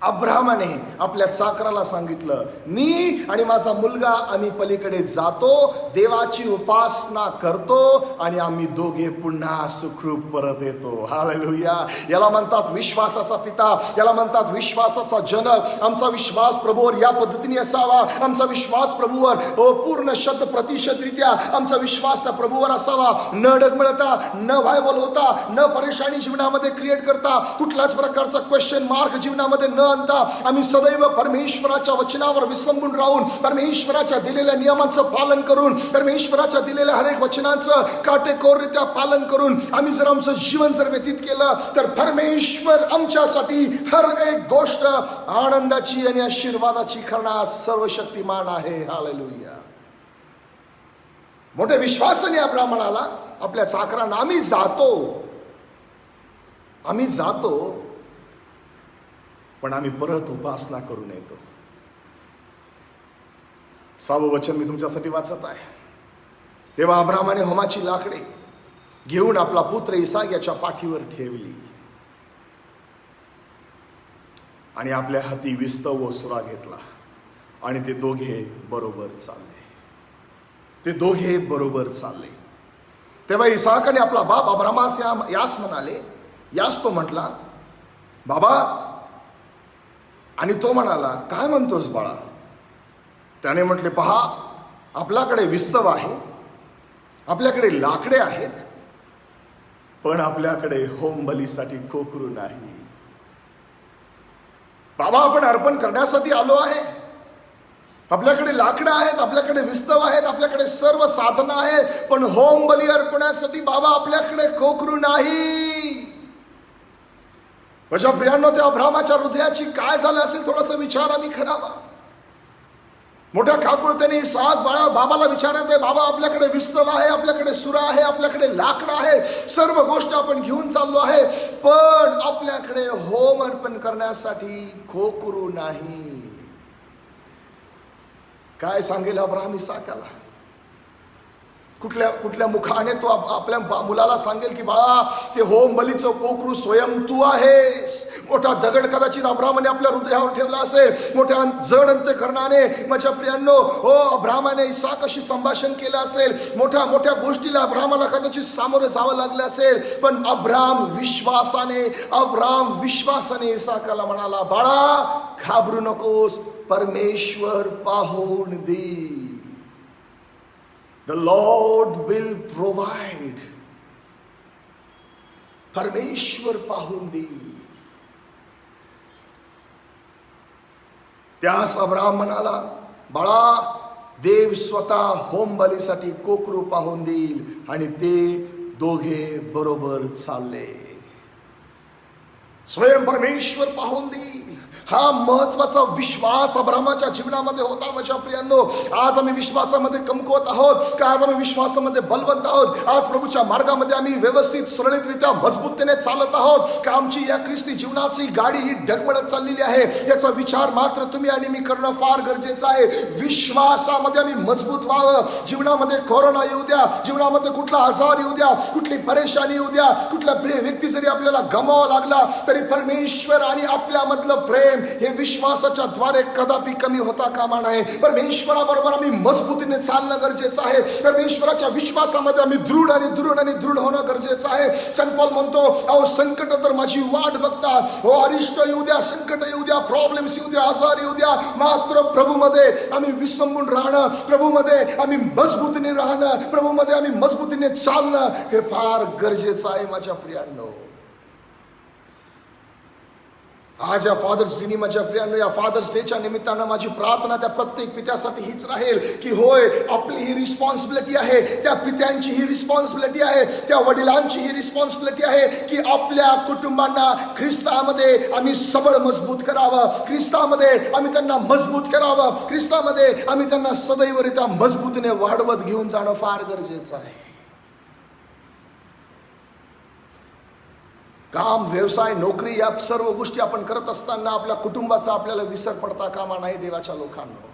अब्रामाने आपल्या चाकराला सांगितलं, मी आणि माझा मुलगा आम्ही पलीकडे जातो, देवाची उपासना करतो आणि आम्ही दोघे पुन्हा सुखरूप परत येतो. हालेलुया. याला म्हणतात विश्वासाचा पिता, याला म्हणतात विश्वासाचा जनक. आमचा विश्वास प्रभूवर या पद्धतीने असावा, आमचा विश्वास प्रभूवर पूर्ण 100% आमचा विश्वास त्या प्रभूवर असावा, न डगमळता, न व्हायबल होता, न परेशानी जीवनामध्ये क्रिएट करता, कुठल्याच प्रकारचा क्वेश्चन मार्क जीवनामध्ये न आणता आम्ही सदैव परमेश्वराच्या वचनावर विसंबून राहून, परमेश्वराच्या दिलेल्या नियमांचं पालन करून, परमेश्वराच्या दिलेल्या हर एक वचनांचं काटेकोररित्या पालन करून आम्ही जर आमचं जीवन जर व्यतीत केलं तर परमेश्वर आमच्यासाठी हर एक गोष्ट आनंदाची आणि आशीर्वादाची करण्यास सर्वशक्तिमान आहे. हालेलुया. मोठ्या विश्वासाने अब्राम म्हणाला आपल्या चाकरांना, आम्ही जातो पण आम्ही परत उपासना करून येतो. 6वं वचन मी तुमच्यासाठी वाचत आहे. तेव्हा अब्रामाने होमाची लाकडे घेऊन आपला पुत्र इसाक याच्या पाठीवर ठेवली आणि आपल्या हाती विस्तव ओसरा घेतला आणि ते दोघे बरोबर चालले. तेव्हा इसाकाने आपला बाप अब्रामास यास म्हणाले, यास तो म्हटला, बाबा. आणि तो म्हणाला, काय म्हणतोस बाळा? त्याने म्हटले, पहा, आपल्याकडे विस्तव आहे, आपल्याकडे लाकडे आहेत, पण आपल्याकडे होम बलीसाठी कोकरू नाही. बाबा, आपण अर्पण करण्यासाठी आलो आहे, आपल्याकडे लाकडं आहेत, आपल्याकडे विस्तव आहेत, आपल्याकडे सर्व साधनं आहेत, पण होम बली अर्पणासाठी बाबा आपल्याकडे कोकरू नाही. माझ्या प्रियांनो, त्या अब्रामाच्या हृदयाची काय झालं असेल थोडासा विचार आम्ही करावा. मोठ्या काकुळतेने इसाक बाबाला विचारत आहे, बाबा आपल्याकडे विस्तव आहे, आपल्याकडे सुरा आहे, आपल्याकडे लाकडं आहे, सर्व गोष्ट आपण घेऊन चाललो आहे, पण आपल्याकडे होम अर्पण करण्यासाठी खोकरू नाही. काय सांगेल अब्राम इसाकाला? कुठल्या मुखाने तो आपल्या मुलाला सांगेल की बाळा ते होम बलीचं कोकरू स्वयं तू आहेस. मोठा दगड कदाचित अब्रामाने आपल्या हृदयावर ठेवला असेल, मोठ्या जड अंतःकरणाने माझ्या प्रियांनो हो अब्रामाने इसाकाशी संभाषण केलं असेल, मोठ्या मोठ्या गोष्टीला अब्रामाला कदाचित सामोरं जावं लागलं असेल, पण अब्राम विश्वासाने इसाकाला म्हणाला बाळा घाबरू नकोस, परमेश्वर पाहून दे. The Lord will provide. परमेश्वर पाहून देईल. त्यास अब्राम म्हणाला बाळा देव स्वतः होम बलीसाठी कोकरू पाहून देईल. आणि ते दोघे बरोबर चालले. स्वयं परमेश्वर पाहून देईल. हा महत्वाचा विश्वास अब्रामाच्या जीवनामध्ये होता. माझ्या प्रियांनो, आज आम्ही विश्वासामध्ये कमकुवत आहोत का आज आम्ही विश्वासामध्ये बलवंत आहोत? आज प्रभूच्या मार्गामध्ये आम्ही व्यवस्थित सुरळीतरित्या मजबूतीने चालत आहोत का आमची या ख्रिस्ती जीवनाची गाडी ही डगमगत चाललेली आहे? याचा विचार मात्र तुम्ही आणि मी करणं फार गरजेचं आहे. विश्वासामध्ये आम्ही मजबूत व्हावं. जीवनामध्ये कोरोना येऊ द्या, जीवनामध्ये कुठला आजार येऊ द्या, कुठली परेशानी येऊ द्या, कुठला प्रिय व्यक्ती जरी आपल्याला गमावा लागला तरी परमेश्वर आणि आपल्यामधलं प्रेम हे विश्वासाच्या द्वारे कदापि कमी होता कामा नये. परमेश्वराबरोबर आम्ही मजबूतीने चालणं गरजेचं आहे. परमेश्वराच्या विश्वासामध्ये आम्ही दृढ होणं गरजेचं आहे. संत पौल म्हणतो अहो संकट तर माझी वाट बघतात. हो अरिष्ट येऊ द्या, संकट येऊ द्या, प्रॉब्लेम्स येऊ द्या, आजार येऊ द्या, मात्र प्रभूमध्ये आम्ही विसंबून राहणं, प्रभूमध्ये आम्ही मजबूतीने राहणं, प्रभूमध्ये आम्ही मजबूतीने चालणं हे फार गरजेचं आहे. माझ्या प्रियांनो, आज या फादर्स डेनी माझ्या प्रियांनो, या फादर्स डेच्या निमित्तानं माझी प्रार्थना त्या प्रत्येक पित्यासाठी हीच राहील की होय आपली ही रिस्पॉन्सिबिलिटी आहे, त्या पित्यांची ही रिस्पॉन्सिबिलिटी आहे, त्या वडिलांची ही रिस्पॉन्सिबिलिटी आहे की आपल्या कुटुंबांना ख्रिस्तामध्ये आम्ही सबळ मजबूत करावं, ख्रिस्तामध्ये आम्ही त्यांना मजबूत करावं, ख्रिस्तामध्ये आम्ही त्यांना सदैवरित्या मजबूतीने वाढवत घेऊन जाणं फार गरजेचं आहे. काम, व्यवसाय, नोकरी या सर्व गोष्टी आपण करत असताना आपल्या कुटुंबाचा आपल्याला विसर पडता कामा नाही. देवाच्या लोकांनो,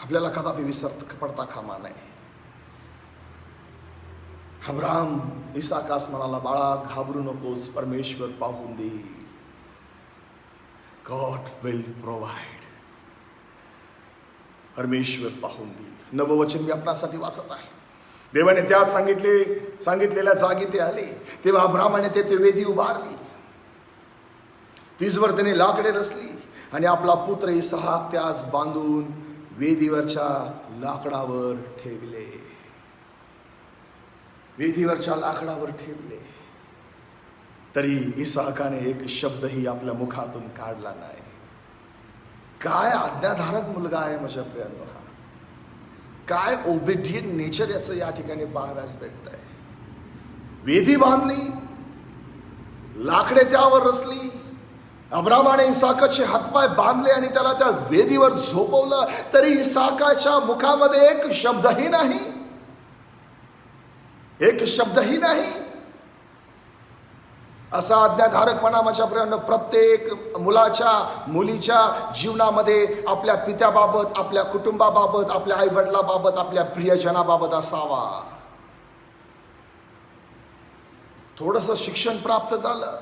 आपल्याला कदापि विसर पडता कामा नाही. अब्राम इसाकास म्हणाला बाळा घाबरू नकोस, परमेश्वर पाहून दे. God will provide. परमेश्वर पाहून देईल. नववचन मी आपणासाठी वाचत आहे. देवाने त्या सांगितलेल्या जागी ते आले तेव्हा अब्रामाने ते वेदी उभारली. तीजवर त्याने लाकडे रचली आणि आपला पुत्र इसहाक त्यास बांधून वेदीवरच्या लाकडावर ठेवले. वेदीवरच्या लाकडावर ठेवले तरी इसहाकाने एक शब्दही आपल्या मुखातून काढला नाही. काय आज्ञाधारक मुलगा आहे माझ्या प्रियांनो, काय ओबेडियंट नेचर याचं या ठिकाणी पाहाव्यास भेटत आहे. वेदी बांधली, लाकडे त्यावर रचली, अब्रामाने इसाकाचे हातपाय बांधले आणि त्याला त्या वेदीवर झोपवलं तरी इसाकाच्या मुखामध्ये एक शब्दही नाही, एक शब्दही नाही. असा आज्ञाधारकपणा माझ्या प्रियांनो प्रत्येक मुलाच्या मुलीच्या जीवनामध्ये आपल्या पित्याबाबत, आपल्या कुटुंबाबाबत, आपल्या आई वडिलाबाबत, आपल्या प्रियजनाबाबत असावा. थोडंसं शिक्षण प्राप्त झालं,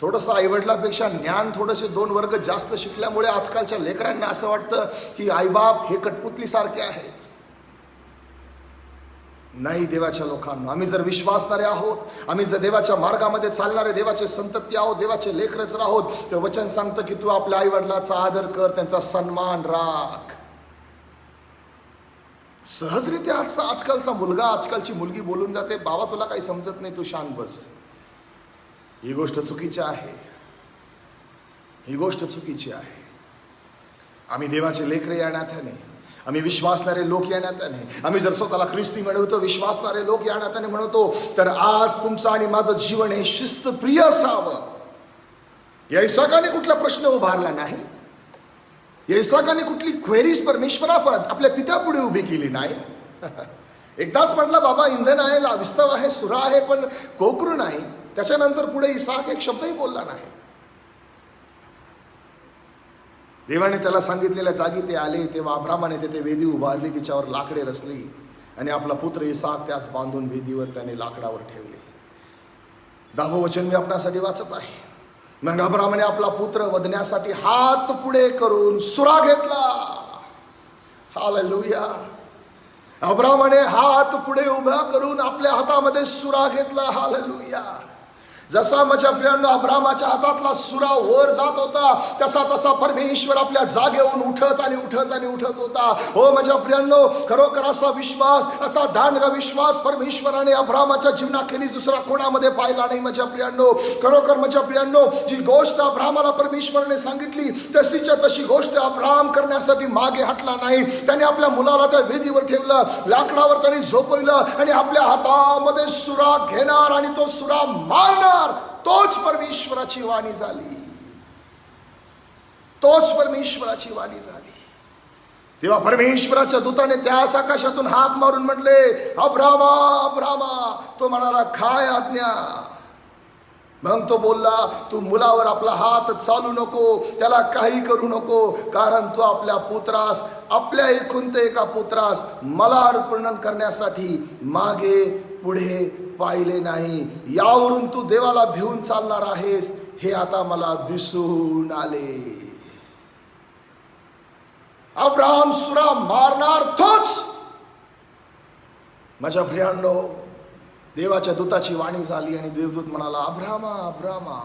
थोडंसं आईवडिलापेक्षा ज्ञान थोडेसे 2 वर्ग जास्त शिकल्यामुळे आजकालच्या लेकरांना असं वाटतं की आईबाप हे कठपुतलीसारखे आहेत. नाही देवाच्या लोकांना, आम्ही जर विश्वासणारे आहोत, आम्ही जर देवाच्या मार्गामध्ये चालणारे देवाचे संतती आहोत, देवाचे लेकरच आहोत, तर वचन सांगतं की तू आपल्या आई वडिलाचा आदर कर, त्यांचा सन्मान राख. सहजरित्या आजकालचा मुलगा, आजकालची मुलगी बोलून जाते बाबा तुला काही समजत नाही, तू शांत बस. ही गोष्ट चुकीची आहे, ही गोष्ट चुकीची आहे. आम्ही देवाचे लेकरे या नात्याने, आम्ही विश्वासणारे लोक या नात्याने, आम्ही जर स्वतःला ख्रिस्ती म्हणतो, विश्वासणारे लोक या नात्याने म्हणतो, तर आज तुमचं आणि माझं जीवन हे शिस्तप्रिय असावं. या इसाकाने कुठला प्रश्न उभारला नाही, या इसाकाने कुठली क्वेरीज परमेश्वरापद आपल्या पित्यापुढे उभी केली नाही. एकदाच म्हटलं बाबा इंधन आहे, विस्तव आहे, सुरा आहे, पण कोकरू नाही. त्याच्यानंतर पुढे इसाक एक शब्दही बोलला नाही. देवाने त्याला सांगितलेल्या जागी ते आले, तेव्हा अब्रामाने तेथे वेदी उभारली, तिच्यावर लाकडे रचली आणि आपला पुत्र इसाक त्यास बांधून वेदीवर त्याने लाकडावर ठेवले. 10वं वचन मी आपणासाठी वाचत आहे. मग अब्रामाने आपला पुत्र वधण्यासाठी हात पुढे करून सुरा घेतला. हालेलुया. अब्रामाने हात पुढे उभा करून आपल्या हातामध्ये सुरा घेतला. हालेलुया. जसा माझ्या प्रियांनो अब्रामाच्या हातातला सुरा वर जात होता, तसा तसा परमेश्वर आपल्या जागेवरून उठत आणि उठत आणि उठत होता. हो माझ्या प्रियांनो, खरोखर असा विश्वास, असा दांडगा विश्वास परमेश्वराने अब्रामाच्या जीवनाखेरीज दुसरा कोणामध्ये पाहिला नाही. माझ्या प्रियांनो, खरोखर माझ्या प्रियांनो, जी गोष्ट अब्रामाला परमेश्वराने सांगितली तशीच्या तशी गोष्ट अब्राम करण्यासाठी मागे हटला नाही. त्याने आपल्या मुलाला त्या वेदीवर ठेवलं, लाकडावर त्याने झोपवलं आणि आपल्या हातामध्ये सुरा घेणार आणि तो सुरा मारणार. तोच परमेश्वराची वाणी झाली. तोच परमेश्वराची वाणी झाली. तेव्हा परमेश्वराच्या दूताने त्यास आकाशातून हाक मारून म्हटले, अब्रामा अब्रामा. तो म्हणाला, काय आज्ञा. मग तो बोलला, तू मुलावर आपला हात चालू नको, त्याला काही करू नको, कारण तू आपल्या पुत्रास, आपल्या एकूण ते एका पुत्रास मला अर्पण करण्यासाठी मागे पुढे पाहिले नाही. यावरून तू देवाला भिवून चालणार आहेस हे आता मला दिसून आले. अब्राम सुरा मारणार तोच. माझ्या प्रियांनो, देवाच्या दूताची वाणी झाली आणि देवदूत म्हणाला, अब्रामा अब्रामा,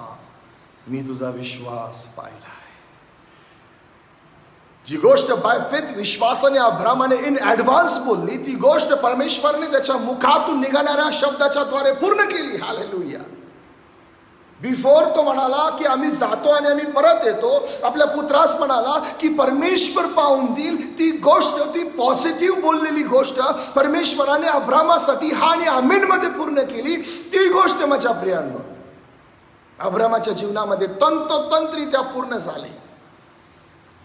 मी तुझा विश्वास पाहिला. जी गोष्ट बाय फेथ विश्वासाने अब्रामाने इन ऍडव्हान्स बोलली, ती गोष्ट परमेश्वराने त्याच्या मुखातून निघणाऱ्या शब्दाच्या द्वारे पूर्ण केली. हालेलुया. बिफोर तो म्हणाला की आम्ही जातो आणि आम्ही परत येतो, आपल्या पुत्रास म्हणाला की परमेश्वर पाहून देईल, ती गोष्ट, ती पॉझिटिव्ह बोललेली गोष्ट परमेश्वराने अब्रामासाठी हा आणि आमीन मध्ये पूर्ण केली. ती गोष्ट माझ्या प्रियांनो अब्रामाच्या जीवनामध्ये तंतोतंतरित्या पूर्ण झाली.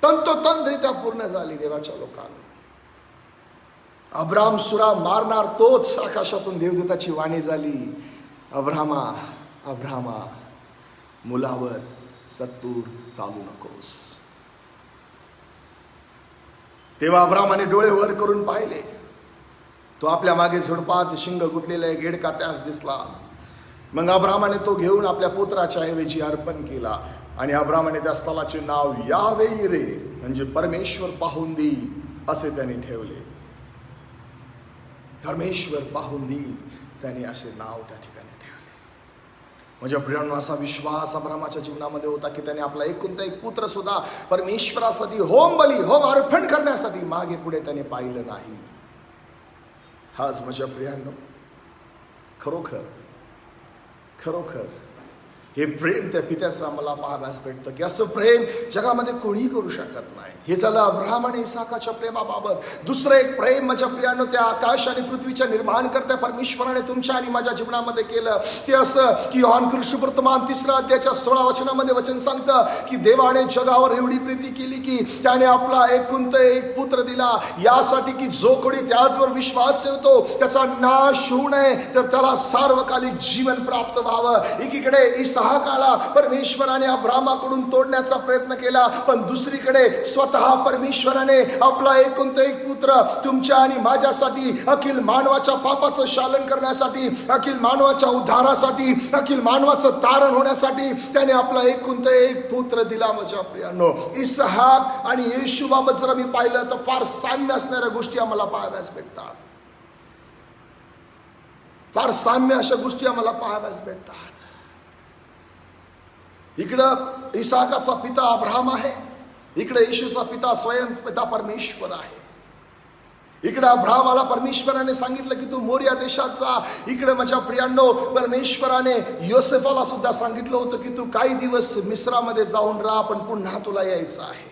तंतोतंतरित्या पूर्ण झाली. देवाच्या लोकांना, अब्राम सुरा मारणार तोच. आकाशातून देवदूताची वाणी झाली, अब्रामा अब्रामा, मुलावर सत्तूर चालू नकोस. तेव्हा अब्रामाने डोळे वर करून पाहिले. तो आपल्या मागे झुडपात शिंग गुतलेला एक गेडका त्यास दिसला. मग अब्रामाने तो घेऊन आपल्या पुत्राच्या ऐवजी अर्पण केला आणि अब्रामाने त्या स्थळाचे नाव यावे रे, म्हणजे परमेश्वर पाहून देईल असे त्याने ठेवले. परमेश्वर पाहून देईल, त्याने असे नाव त्या ठिकाणी ठेवले. माझ्या प्रियांनो, असा विश्वास अब्रामाच्या जीवनामध्ये होता की त्याने आपला एकुलता एक पुत्र सुद्धा परमेश्वरासाठी होम बली, होम अर्पण करण्यासाठी मागे पुढे त्याने पाहिलं नाही. हाच माझ्या प्रियांनो, खरोखर खरोखर हे प्रेम त्या पित्याचं आम्हाला पाहाव्यास भेटतं की असं प्रेम जगामध्ये कोणीही करू शकत नाही. हे झालं अब्राहम आणि इसाकाच्या प्रेमाबाबत. दुसरं एक प्रेम माझ्या प्रियांनो त्या आकाश आणि पृथ्वीच्या निर्माण करत्या परमेश्वराने तुमच्या आणि माझ्या जीवनामध्ये केलं. ते असं की योहान कृष्णवर्तमान 3 अध्यायाच्या 16 वचनामध्ये वचन सांगतं की देवाने जगावर एवढी प्रीती केली की त्याने आपला एकुलता एक पुत्र दिला, यासाठी की जो कोणी त्याचवर विश्वास ठेवतो त्याचा नाश होऊ नये, तर त्याला सार्वकालिक जीवन प्राप्त व्हावं. एकीकडे इसाकाला परमेश्वराने अब्रामाकडून तोडण्याचा प्रयत्न केला, पण दुसरीकडे स्वतः परमेश्वराने आपला एकुलता एक पुत्र तुमच्या आणि माझ्यासाठी, अखिल मानवाच्या पापाचं शालन करण्यासाठी, अखिल मानवाच्या उद्धारासाठी, अखिल मानवाचं तारण होण्यासाठी त्याने आपला एकुलता एक पुत्र दिला. माझ्या प्रियांनो, इसहाक आणि येशू बाबत जर आम्ही पाहिलं तर फार साम्य असणाऱ्या गोष्टी आम्हाला पाहाव्यास भेटतात. फार साम्य अशा गोष्टी आम्हाला पाहाव्यास भेटतात. इकडं इसाकाचा पिता अब्राहम आहे, इकडे येशूचा पिता स्वयं पिता परमेश्वर आहे. इकडे अब्राहमाला परमेश्वराने सांगितलं की तू मोरिया देशाचा. इकडे माझ्या प्रियांनो परमेश्वराने योसेफाला सुद्धा सांगितलं होतं की तू काही दिवस मिस्रामध्ये जाऊन राहा, पण पुन्हा तुला यायचं आहे.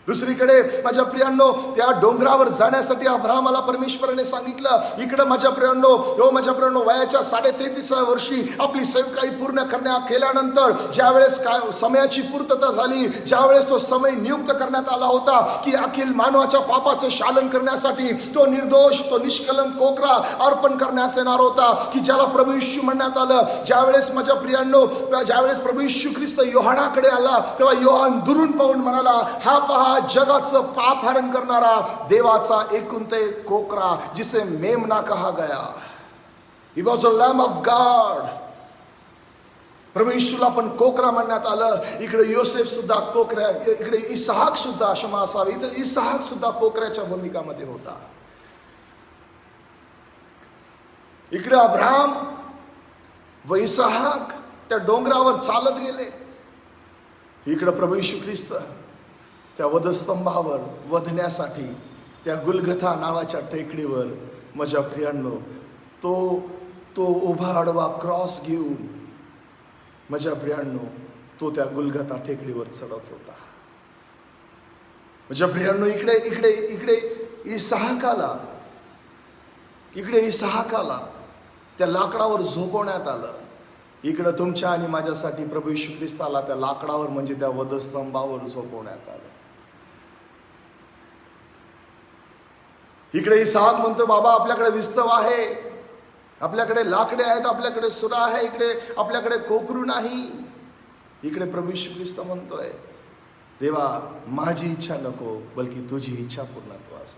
दुसरीकडे माझ्या प्रियांनो, त्या डोंगरावर जाण्यासाठी अब्राहमाला परमेश्वराने सांगितलं. इकडे माझ्या प्रियांनो वयाच्या 33व्या वर्षी आपली सेवकाई पूर्ण केल्यानंतर ज्यावेळेस काय समयाची पूर्तता झाली, ज्यावेळेस तो समय नियुक्त करण्यात आला होता की अखिल मानवाच्या पापाचं शालन करण्यासाठी तो निर्दोष, तो निष्कलंक कोकरा अर्पण करण्यास येणार होता, की ज्याला प्रभू येशू म्हणण्यात आलं. ज्यावेळेस माझ्या प्रियांनो, ज्यावेळेस प्रभू येशू ख्रिस्त योहानाकडे आला, तेव्हा योहान दुरून पाहून म्हणाला, हा पहा जगाचं पाप हरण करणारा देवाचा एकुलता एक कोकरा, जिसे मेमना कहा गया. He was a lamb of God. प्रभू येशूला पण कोकरा म्हणण्यात आलं. इकडे योसेफ सुद्धा कोकऱ्या, इकडे इसहाक सुद्धा क्षमा असावी, इथे इसहाक सुद्धा कोकऱ्याच्या भूमिकामध्ये होता. इकडे अब्राहम व इसहाक त्या डोंगरावर चालत गेले. इकडे प्रभू येशू ख्रिस्त त्या वधस्तंभावर वधण्यासाठी त्या गुलगथा नावाच्या टेकडीवर माझ्या प्रियांनो तो उभा आडवा क्रॉस घेऊन माझ्या प्रियांनो तो त्या गुलगथा टेकडीवर चढत होता. माझ्या प्रियांनो, इकडे इसहाकाला त्या लाकडावर झोपवण्यात आलं. इकडे तुमच्या आणि माझ्यासाठी प्रभू येशू ख्रिस्ताला त्या लाकडावर म्हणजे त्या वधस्तंभावर झोपवण्यात आलं. इकडे इसहाक म्हणतो, बाबा आपल्याकडे विस्तव आहे, आपल्याकडे लाकडे आहेत, आपल्याकडे सुरा आहे, इकडे आपल्याकडे कोकरू नाही. इकडे प्रभू येशू ख्रिस्त म्हणतोय, देवा माझी इच्छा नको, बल्कि तुझी इच्छा पूर्णत्वास.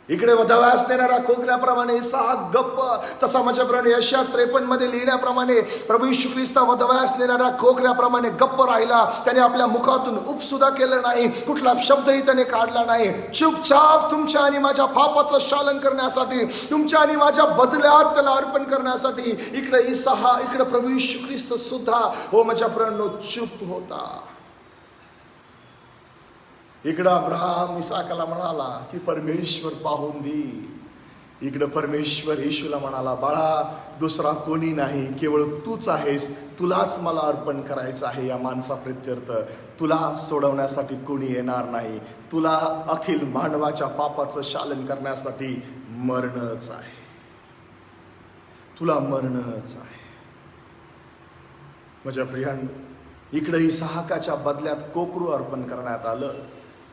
इकडे वधवास देणारा कोकऱ्याप्रमाणे इसहाक गप्प, तसा माझ्या प्रमाणे यशा 53 मध्ये लिहिण्याप्रमाणे प्रभू येशू ख्रिस्त वधवास देणारा कोकऱ्याप्रमाणे गप्प राहिला. त्याने आपल्या मुखातून उफ सुद्धा केलं नाही, कुठला शब्दही त्याने काढला नाही. चुपचाप तुमच्या आणि माझ्या पापाचं शालन करण्यासाठी, तुमच्या आणि माझ्या बदल्यात त्याला अर्पण करण्यासाठी इकडे प्रभू येशू ख्रिस्त सुद्धा हो माझ्या प्रियांनो चुप होता. इकडं अब्राहम इसाकाला म्हणाला की परमेश्वर पाहून दे. इकडं परमेश्वर येशूला म्हणाला, बाळा दुसरा कोणी नाही, केवळ तूच आहेस, तुलाच मला अर्पण करायचं आहे. या माणसा प्रित्यर्थ तुला सोडवण्यासाठी कोणी येणार नाही, तुला अखिल मानवाच्या पापाचं शालन करण्यासाठी मरणच आहे, तुला मरणच आहे. माझ्या प्रियांनो, इकडे इसहाकाच्या बदल्यात कोकरू अर्पण करण्यात आलं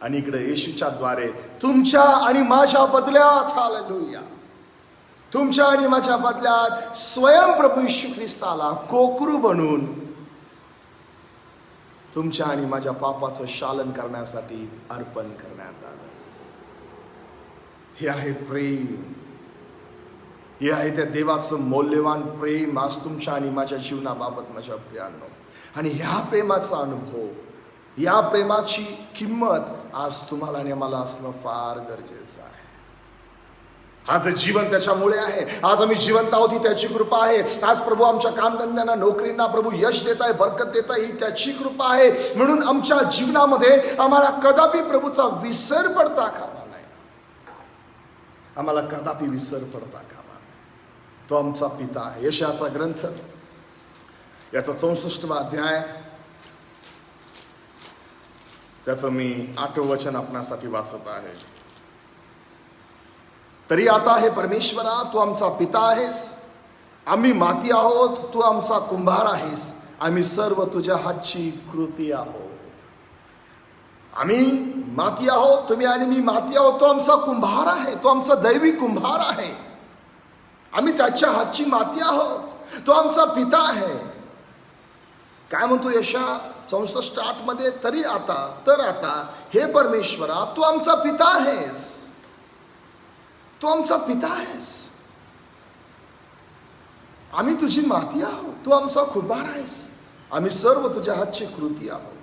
आणि इकडे येशूच्या द्वारे तुमच्या आणि माझ्या बदल्यात, हालेलुया, तुमच्या आणि माझ्या बदल्यात स्वयं प्रभू येशू ख्रिस्ताला कोकरू बनून तुमच्या आणि माझ्या पापाचं शालन करण्यासाठी अर्पण करण्यात आलं. हे आहे प्रेम, हे आहे त्या देवाचं मौल्यवान प्रेम आज तुमच्या आणि माझ्या जीवनाबाबत माझ्या प्रियांनो. आणि ह्या प्रेमाचा अनुभव, या प्रेमाची किंमत आज तुम्हाला आणि मला असणं फार गरजेचं आहे. आज जीवन त्याच्यामुळे आहे, आज आम्ही जिवंत आहोत ही त्याची कृपा आहे. आज प्रभू आमच्या कामधंद्यांना, नोकरींना प्रभू यश देत आहे, बरकत देत आहे, ही त्याची कृपा आहे. म्हणून आमच्या जीवनामध्ये आम्हाला कदापि प्रभूचा विसर पडता कामा नाही, आम्हाला कदापि विसर पडता कामा नाही. तो आमचा पिता आहे. यशाचा ग्रंथ याचा 64वा अध्याय, त्याचं मी 8वं वचन आपणासाठी वाचत आहे. तरी आता हे परमेश्वरा, तू आमचा पिता आहेस, आम्ही माती आहोत, तू आमचा कुंभार आहेस, आम्ही सर्व तुझ्या हातची कृती आहोत. आम्ही माती आहोत, तुम्ही आणि मी माती आहोत, तो आमचा कुंभार आहे, तो आमचा दैवी कुंभार आहे, आम्ही त्याच्या हातची माती आहोत, तो आमचा पिता आहे. काय म्हणतो यशा 64:8 मध्ये, तर आता हे परमेश्वरा, तू आमचा पिता आहेस, तू आमचा पिता आहेस, आम्ही तुझी माती आहोत, तू आमचा कुंभार आहेस, आम्ही सर्व तुझ्या हातची कृती आहोत,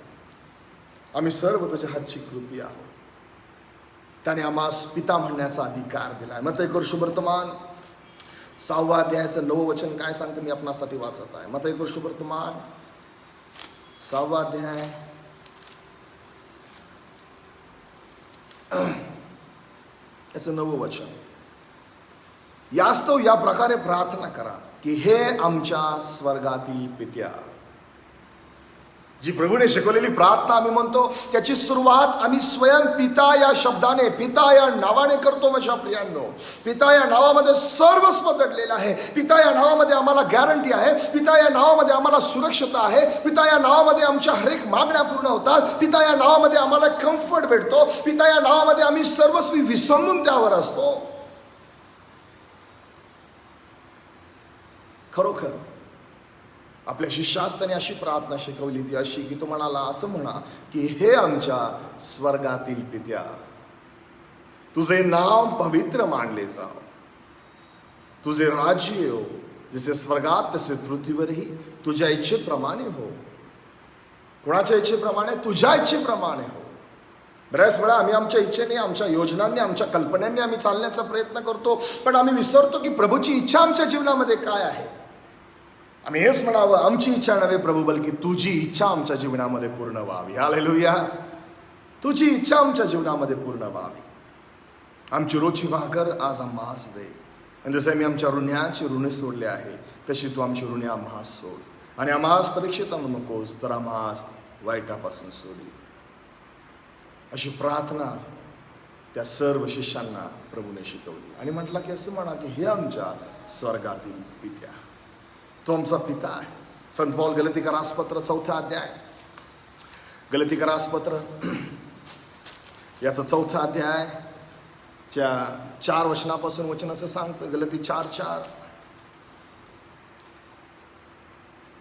आम्ही सर्व तुझ्या हातची कृती आहोत. त्याने आम्हास पिता म्हणण्याचा अधिकार दिलाय. मत्तई शुभवर्तमान 6व्या अध्यायाचं 9वं वचन काय सांगतं मी आपणासाठी वाचत आहे. मत्तई शुभवर्तमान 6वा अध्याय याचं 9वं वचन. यास्तव या प्रकारे प्रार्थना करा की हे आमच्या स्वर्गातील पित्या. जी प्रभूने शिकवलेली प्रार्थना आम्ही म्हणतो त्याची सुरुवात आम्ही स्वयं पिता या शब्दाने, पिता या नावाने करतो. माझ्या प्रियांनो, पिता या नावामध्ये सर्वस्व दडलेलं आहे. पिता या नावामध्ये आम्हाला गॅरंटी आहे. पिता या नावामध्ये आम्हाला सुरक्षता आहे. पिता या नावामध्ये आमच्या हरेक मागण्या पूर्ण होतात. पिता या नावामध्ये आम्हाला कम्फर्ट भेटतो. पिता या नावामध्ये आम्ही सर्वस्वी विसंबून त्यावर असतो. खरोखर आपल्या शिष्यास्ताने अशी प्रार्थना शिकवली, ती अशी की तो म्हणाला, असं म्हणा की हे आमच्या स्वर्गातील पित्या, तुझे नाव पवित्र मानले जाव, तुझे राज्य येवो, जसे स्वर्गात तसे पृथ्वीवरही तुझ्या इच्छेप्रमाणे हो. कोणाच्या इच्छेप्रमाणे? तुझ्या इच्छेप्रमाणे हो. बऱ्याच वेळा आम्ही आमच्या इच्छेने, आमच्या योजनांनी, आमच्या कल्पनांनी आम्ही चालण्याचा प्रयत्न करतो, पण आम्ही विसरतो की प्रभूची इच्छा आमच्या जीवनामध्ये काय आहे. आम्ही हेच म्हणावं, आमची इच्छा नव्हे प्रभू, बल्कि तुझी इच्छा आमच्या जीवनामध्ये पूर्ण व्हावी. हालेलुया. तुझी इच्छा आमच्या जीवनामध्ये पूर्ण व्हावी. आमची रोजची भाकर आज आम्हास दे. आणि जसं मी आमच्या ऋण्याची ऋणे सोडले आहे, तशी तू आमची ऋणे आम्हास सोड. आणि आम्हास परीक्षेत आणू नकोस, तर आम्हास वाईटापासून सोडी. अशी प्रार्थना त्या सर्व शिष्यांना प्रभूने शिकवली. आणि म्हटलं की असं म्हणा की हे आमच्या स्वर्गातील पित्या, तो आमचा पिता आहे. संत पौल गलतीकरासपत्र 4 अध्याय, गलतीकरासपत्र याचं 4 अध्यायच्या 4 वचनापासून वचनाचं सांगतं. गलती 4:4.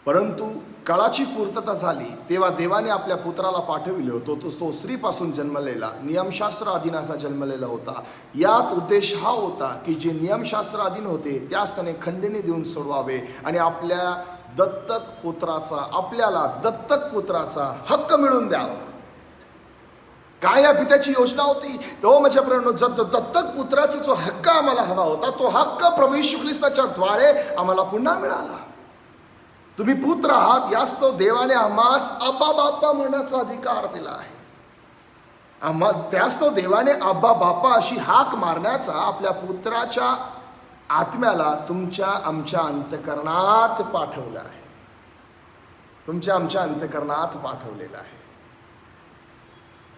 परंतु काळाची पूर्तता झाली तेव्हा देवाने आपल्या पुत्राला पाठविले होतो. तो स्त्रीपासून जन्मलेला, नियमशास्त्र अधीन असा जन्मलेला होता. यात उद्देश हा होता की जे नियमशास्त्र अधीन होते त्यास त्याने खंडणी देऊन सोडवावे आणि आपल्याला दत्तक पुत्राचा हक्क मिळवून द्यावा. काय या पित्याची योजना होती? तो माझ्या प्रेरणो दत्तक पुत्राचा जो हक्क आम्हाला हवा होता, तो हक्क प्रभू येशू ख्रिस्ताच्या द्वारे आम्हाला पुन्हा मिळाला. तुम्ही पुत्र आहात, याच तो देवाने आम्हास आबा बाप्पा म्हणण्याचा अधिकार दिला आहे. त्याच तो देवाने आबा बाप्पा अशी हाक मारण्याचा आपल्या पुत्राच्या आत्म्याला तुमच्या आमच्या अंतःकरणात पाठवलं आहे. तुमच्या आमच्या अंतःकरणात पाठवलेलं आहे.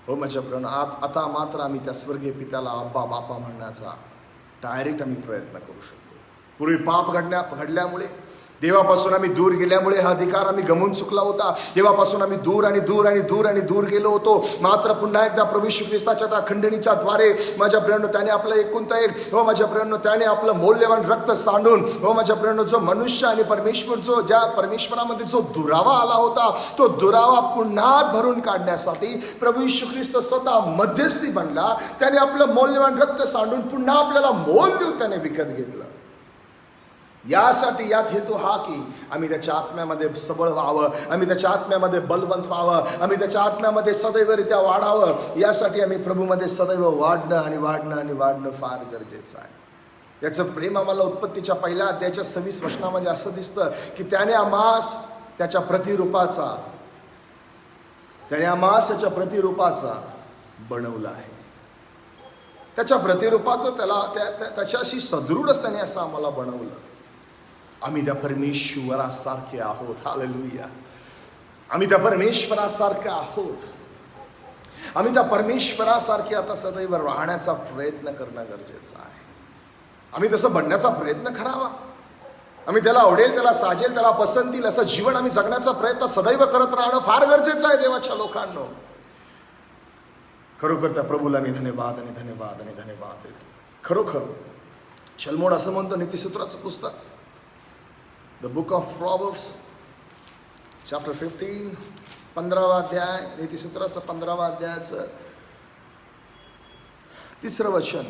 हो माझ्या प्रेरणा, आता मात्र आम्ही त्या स्वर्गीय पित्याला आबा बाप्पा म्हणण्याचा डायरेक्ट आम्ही प्रयत्न करू शकतो. पूर्वी पाप घडल्यामुळे, देवापासून आम्ही दूर गेल्यामुळे हा अधिकार आम्ही गमवून चुकला होता. देवापासून आम्ही दूर गेलो होतो. मात्र पुन्हा एकदा प्रभू येशू ख्रिस्ताच्या त्या खंडणीच्या द्वारे माझ्या प्रेरणो त्याने आपलं एकुलता एक, हो माझ्या प्रेरणो त्याने आपलं मौल्यवान रक्त सांडून, हो माझ्या प्रेरणो जो मनुष्य आणि परमेश्वर, जो ज्या परमेश्वरामध्ये जो दुरावा आला होता, तो दुरावा पुन्हा भरून काढण्यासाठी प्रभू येशू ख्रिस्त स्वतः मध्यस्थी बनला. त्याने आपलं मौल्यवान रक्त सांडून पुन्हा आपल्याला मोल देऊन त्याने विकत घेतलं. यासाठी यात हेतू हा की आम्ही त्याच्या आत्म्यामध्ये सबळ व्हावं, आम्ही त्याच्या आत्म्यामध्ये बलवंत व्हावं, आम्ही त्याच्या आत्म्यामध्ये सदैवरित्या वाढावं. यासाठी आम्ही प्रभूमध्ये सदैव वाढणं फार गरजेचं आहे. याचं प्रेम आम्हाला उत्पत्तीच्या 1 अध्यायाच्या 26 वचनामध्ये असं दिसतं की त्याने आम्हास त्याच्या प्रतिरूपाचा बनवलं आहे. त्याच्या प्रतिरूपाचं त्याच्याशी सदृढच त्याने असं आम्हाला बनवलं. आम्ही त्या परमेश्वरासारखे आहोत. हालेलुया. आम्ही त्या परमेश्वरासारखे आहोत. आम्ही त्या परमेश्वरासारखे आता सदैव राहण्याचा प्रयत्न करणं गरजेचं आहे. आम्ही तसं बनण्याचा प्रयत्न करावा. आम्ही त्याला आवडेल, त्याला साजेल, त्याला पसंतील असं जीवन आम्ही जगण्याचा प्रयत्न सदैव करत राहणं फार गरजेचं आहे देवाच्या लोकांनो. खरोखर त्या प्रभूला मी धन्यवाद देतो. खरोखर शलमोन असं म्हणतो, नीतिसूत्राचं पुस्तक, द बुक ऑफ प्रॉवर्ब्स चॅप्टर 15 15वा अध्याय, नीतिसूत्राचं 15वा अध्यायाचं 3रं वचन.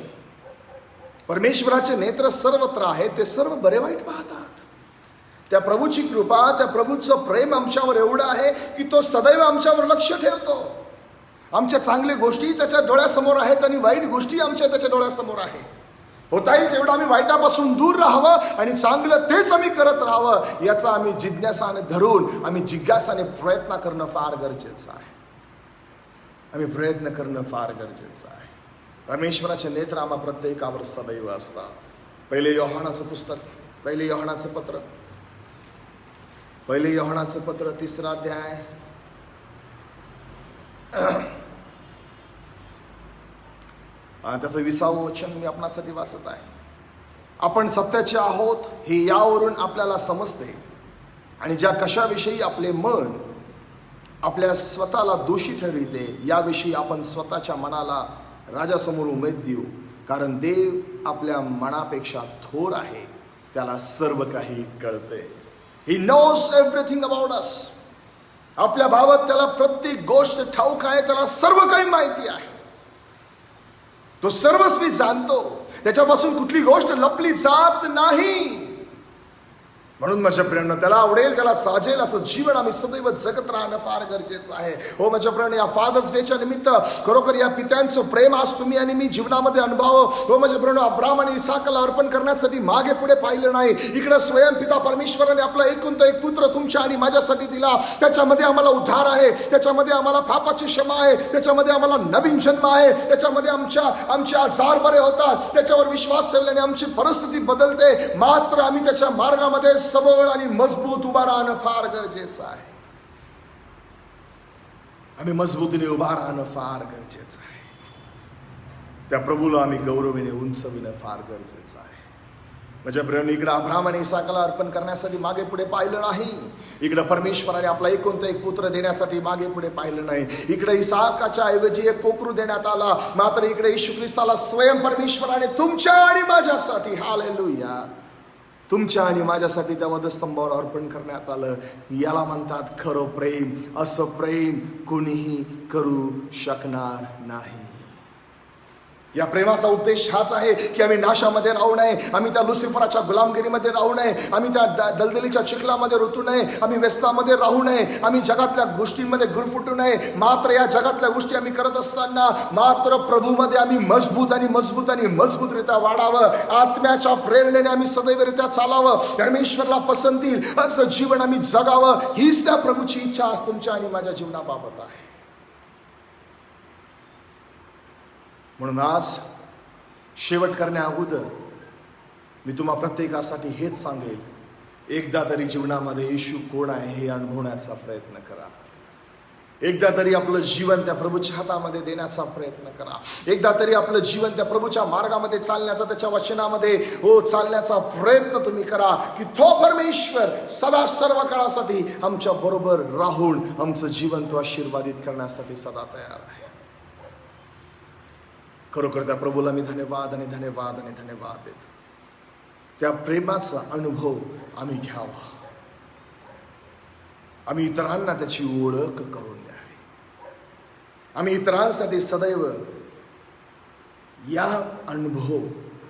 परमेश्वराचे नेत्र सर्वत्र आहेत, ते सर्व बरे वाईट पाहतात. त्या प्रभूची कृपा, त्या प्रभूचं प्रेम आमच्यावर एवढं आहे की तो सदैव आमच्यावर लक्ष ठेवतो. आमच्या चांगल्या गोष्टी त्याच्या डोळ्यासमोर आहेत आणि वाईट गोष्टी आमच्या त्याच्या डोळ्यासमोर आहे. होता येईल तेवढं आम्ही वाईटापासून दूर राहावं आणि चांगलं तेच आम्ही करत राहावं. याचा आम्ही जिज्ञासाने धरून आम्ही जिज्ञासाने प्रयत्न करणं फार गरजेचं आहे. परमेश्वराचे नेत्र आम्हा प्रत्येकावर सदैव असतात. पहिले योहानाचं पुस्तक, पहिले योहानाचं पत्र 3रा अध्याय त्याचं 20वं वचन मी आपणासाठी वाचत आहे. आपण सत्याचे आहोत हे यावरून आपल्याला समजते, आणि ज्या कशाविषयी आपले मन आपल्या स्वतःला दोषी ठरविते याविषयी आपण स्वतःच्या मनाला राजासमोर उमेद देऊ, कारण देव आपल्या मनापेक्षा थोर आहे, त्याला सर्व काही कळते. He knows everything about us. आपल्या बाबत त्याला प्रत्येक गोष्ट ठाऊक आहे, त्याला सर्व काही माहिती आहे. तो सर्वस्वी जाणतो, त्याच्यापासून कुठली गोष्ट लपली जात नाही. म्हणून माझ्या प्रियांनो, त्याला आवडेल, त्याला साजेल असं जीवन आम्ही सदैव जगत राहणं फार गरजेचं आहे. हो माझ्या प्रियांनो, या फादर्स डेच्या निमित्त खरोखर या पित्यांचं प्रेम आज तुम्ही आणि मी जीवनामध्ये अनुभव. हो माझ्या प्रियांनो, अब्राम आणि इसाकला अर्पण करण्यासाठी मागे पुढे पाहिलं नाही. इकडे स्वयं पिता परमेश्वराने आपला एकूण एक पुत्र तुमच्या आणि माझ्यासाठी दिला. त्याच्यामध्ये आम्हाला उद्धार आहे, त्याच्यामध्ये आम्हाला पापाची क्षमा आहे, त्याच्यामध्ये आम्हाला नवीन जन्म आहे, त्याच्यामध्ये आमचे आजार बरे होतात. त्याच्यावर विश्वास ठेवल्याने आमची परिस्थिती बदलते. मात्र आम्ही त्याच्या मार्गामध्ये सबळ आणि मजबूत उभा राहणं फार गरजेचं आहे. आम्ही मजबूतीने उभा राहणं फार गरजेचं आहे. त्या प्रभूला आम्ही गौरवीने उंचविणं फार गरजेचं आहे. माझ्या प्रेमाने इकडे अब्राम आणि इसाकला अर्पण करण्यासाठी मागे पुढे पाहिलं नाही. इकडे परमेश्वराने आपला एक पुत्र देण्यासाठी मागे पुढे पाहिलं नाही. इकडे इसाकाच्या ऐवजी एक कोकरू देण्यात आला. मात्र इकडे येशू ख्रिस्ताला स्वयं परमेश्वराने तुमच्या आणि माझ्यासाठी, हालेलुया, तुमच्या आणि माझ्यासाठी त्या वधस्तंभावर अर्पण करण्यात आलं. याला म्हणतात खरं प्रेम. असं प्रेम कोणीही करू शकणार नाही. या प्रेमाचा उद्देश हाच आहे की आम्ही नाशामध्ये राहू नये, आम्ही त्या लुसिफराच्या गुलामगिरीमध्ये राहू नये, आम्ही त्या दलदलीच्या चिखलामध्ये रुतू नये, आम्ही व्यसनामध्ये राहू नये, आम्ही जगातल्या गोष्टींमध्ये गुरफुटू नये. मात्र या जगातल्या गोष्टी आम्ही करत असताना मात्र प्रभूमध्ये आम्ही मजबूत आणि मजबूतरित्या वाढावं. आत्म्याच्या प्रेरणेने आम्ही सदैवरित्या चालावं. परमेश्वरला पसंत येईल असं जीवन आम्ही जगावं. हीच त्या प्रभूची इच्छा आज तुमच्या आणि माझ्या जीवनाबाबत आहे. म्हणून आज शेवट करण्या अगोदर मी तुम्हा प्रत्येकासाठी हेच सांगेल, एकदा तरी जीवनामध्ये येशू कोण आहे हे अनुभवण्याचा प्रयत्न करा. एकदा तरी आपलं जीवन त्या प्रभूच्या हातामध्ये देण्याचा प्रयत्न करा. एकदा तरी आपलं जीवन त्या प्रभूच्या मार्गामध्ये चालण्याचा, त्याच्या वचनामध्ये चालण्याचा प्रयत्न तुम्ही करा की तो परमेश्वर सदा सर्व काळासाठी आमच्या बरोबर राहून आमचं जीवन तो आशीर्वादित करण्यासाठी सदा तयार आहे. खरोखर त्या प्रभूला मी धन्यवाद देतो. त्या प्रेमाचा अनुभव आम्ही घ्यावा. आम्ही इतरांना त्याची ओळख करून द्यावी. आम्ही इतरांसाठी सदैव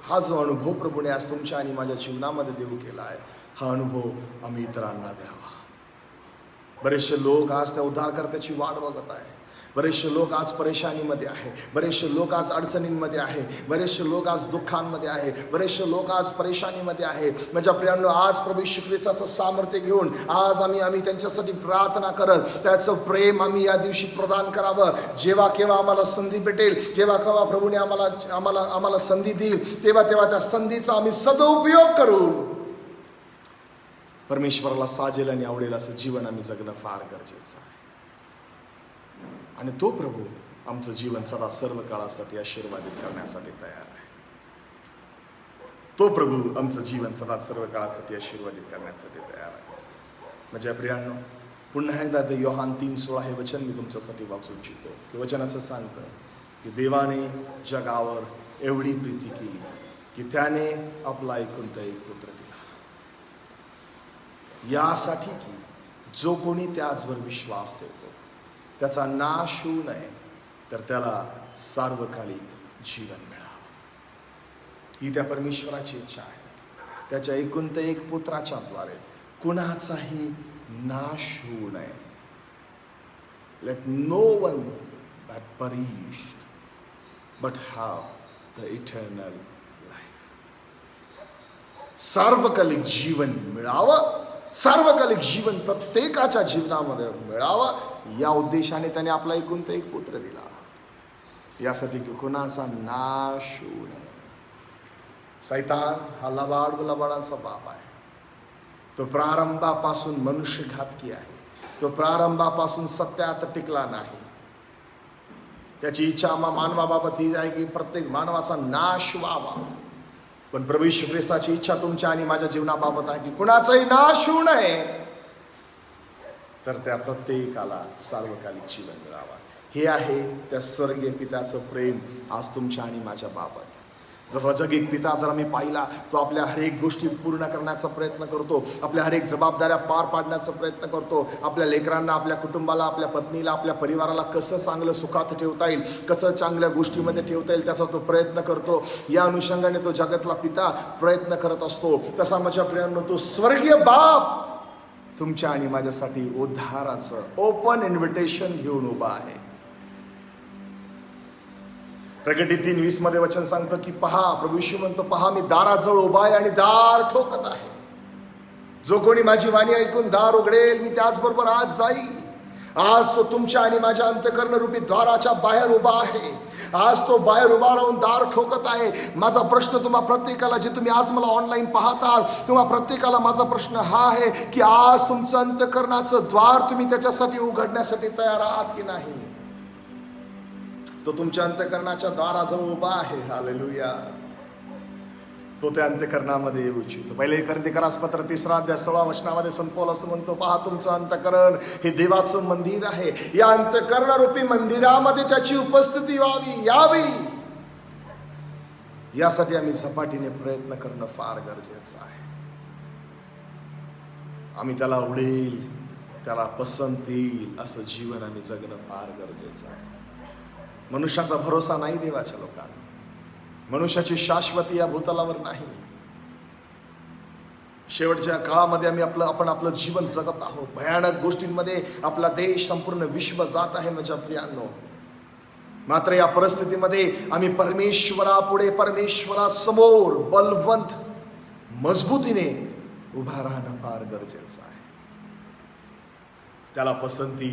हा जो अनुभव प्रभूने आज तुमच्या आणि माझ्या जीवनामध्ये देऊ केला आहे, हा अनुभव आम्ही इतरांना द्यावा. बरेचसे लोक आज त्या उद्धारकर्त्याची वाट बघत आहे. बरेचसे लोक आज परेशानीमध्ये आहे. बरेचसे लोक आज अडचणींमध्ये आहे. बरेचसे लोक आज दुःखांमध्ये आहे. बरेचसे लोक आज परेशानीमध्ये आहे. माझ्या प्रियांनो, आज प्रभू येशू ख्रिस्ताचं सामर्थ्य घेऊन आज आम्ही त्यांच्यासाठी प्रार्थना करत त्याचं प्रेम आम्ही या दिवशी प्रदान करावं. जेव्हा केव्हा आम्हाला संधी भेटेल, जेव्हा केव्हा प्रभूने आम्हाला संधी देईल, तेव्हा त्या संधीचा आम्ही सदुपयोग करून परमेश्वराला साजेल आणि आवडेल असं जीवन आम्ही जगणं फार गरजेचं आहे. आणि तो प्रभू आमचं जीवन सदा सर्व काळासाठी आशीर्वादित करण्यासाठी तयार आहे. तो प्रभू आमचं जीवन सदा सर्व काळासाठी आशीर्वादित करण्यासाठी तयार आहे. माझ्या प्रियांनो, पुन्हा एकदा ते योहान 3:16 हे वचन मी तुमच्यासाठी वाचू इच्छितो. की वचन असं सांगतं की देवाने जगावर एवढी प्रीती केली की त्याने आपला एकुलता एक पुत्र दिला, यासाठी की जो कोणी त्याचवर विश्वास ठेवतो त्याचा नाश होऊ नये, तर त्याला सार्वकालिक जीवन मिळावं. ही त्या परमेश्वराची इच्छा आहे. त्याच्या एकुलता एक पुत्राच्या द्वारे कुणाचाही नाश होऊ नये. Let no one that perished but have the eternal life. सार्वकालिक जीवन मिळावं, सार्वकालिक जीवन प्रत्येकाच्या जीवनामध्ये मिळावं, या उद्देशाने त्याने आपला एकुलता एक पुत्र दिला, यासाठी की कोणाचा नाश होऊ नये. सैतान हा लबाडांचा बाप आहे. तो प्रारंभापासून मनुष्यघातकी आहे. तो प्रारंभापासून सत्यात टिकला नाही. त्याची इच्छा मानवाबाबत ही आहे की प्रत्येक मानवाचा नाश व्हावा. पण प्रभू येशू ख्रिस्ताची इच्छा तुमच्या आणि माझ्या जीवनाबाबत आहे की कुणाचाही नाश होऊ नये, तर त्या प्रत्येकाला सार्वकालिक जीवन मिळावा. हे आहे त्या स्वर्गीय पित्याचं प्रेम आज तुमच्या आणि माझ्या बाबत. जसा जगीक पिता जर आम्ही पाहिला, तो आपल्या हरेक गोष्टी पूर्ण करण्याचा प्रयत्न करतो, आपल्या हरेक जबाबदाऱ्या पार पाडण्याचा प्रयत्न करतो. आपल्या लेकरांना, आपल्या कुटुंबाला, आपल्या पत्नीला, आपल्या परिवाराला कसं चांगलं सुखात ठेवता येईल, कसं चांगल्या गोष्टीमध्ये ठेवता येईल, त्याचा तो प्रयत्न करतो. या अनुषंगाने तो जगातला पिता प्रयत्न करत असतो. तसा माझ्या प्रियांनो, तो स्वर्गीय बाप तुमच्या आणि माझ्यासाठी उद्धाराचं ओपन इन्व्हिटेशन घेऊन उभा आहे. प्रकटी 3:20 मध्ये वचन सांगतं की पहा, प्रभू येशू म्हणतो, पहा मी दाराजवळ उभा आहे आणि दार ठोकत आहे. जो कोणी माझी वाणी ऐकून दार उघडेल, मी त्याचबरोबर आज जाईल. आज तो तुमच्या आणि माझ्या अंतःकरण रूपी द्वाराच्या बाहेर उभा आहे. आज तो बाहेर उभा राहून दार ठोकत आहे. माझा प्रश्न तुम्हा प्रत्येकाला, जे तुम्ही आज मला ऑनलाईन पाहता, तुम्हा प्रत्येकाला माझा प्रश्न हा आहे की आज तुमचं अंतःकरणाचं द्वार तुम्ही त्याच्यासाठी उघडण्यासाठी तयार आहात की नाही? तो तुमच्या अंतःकरणाच्या दाराजवळ उभा आहे. हालेलुया. तो त्या अंतःकरणामध्ये येऊ इच्छितो. पहिले कोरिन्थीकरास पत्र 3 अध्याय 16 वचनामध्ये संत पौल असं म्हणतो, पहा तुमचं अंतःकरण हे देवाचं मंदिर आहे. या अंतःकरणारूपी मंदिरामध्ये त्याची उपस्थिती यावी, यासाठी आम्ही झपाटीने प्रयत्न करणं फार गरजेचं आहे. आम्ही त्याला आवडेल, त्याला पसंत येईल असं जीवन आम्ही जगणं फार गरजेचं आहे. मनुष्याचा भरोसा नाही देवाच्या लोकांना. मनुष्याची शाश्वती या भूतलावर नाही. शेवटच्या काळामध्ये आपण आपलं जीवन जगत आहोत. भयानक गोष्टींमध्ये आपला देश, संपूर्ण विश्व जात आहे माझ्या प्रियांनो. मात्र या परिस्थितीमध्ये आम्ही परमेश्वरापुढे, परमेश्वरासमोर बलवंत, मजबूतीने उभा राहणं फार गरजेचं आहे. त्याला पसंती,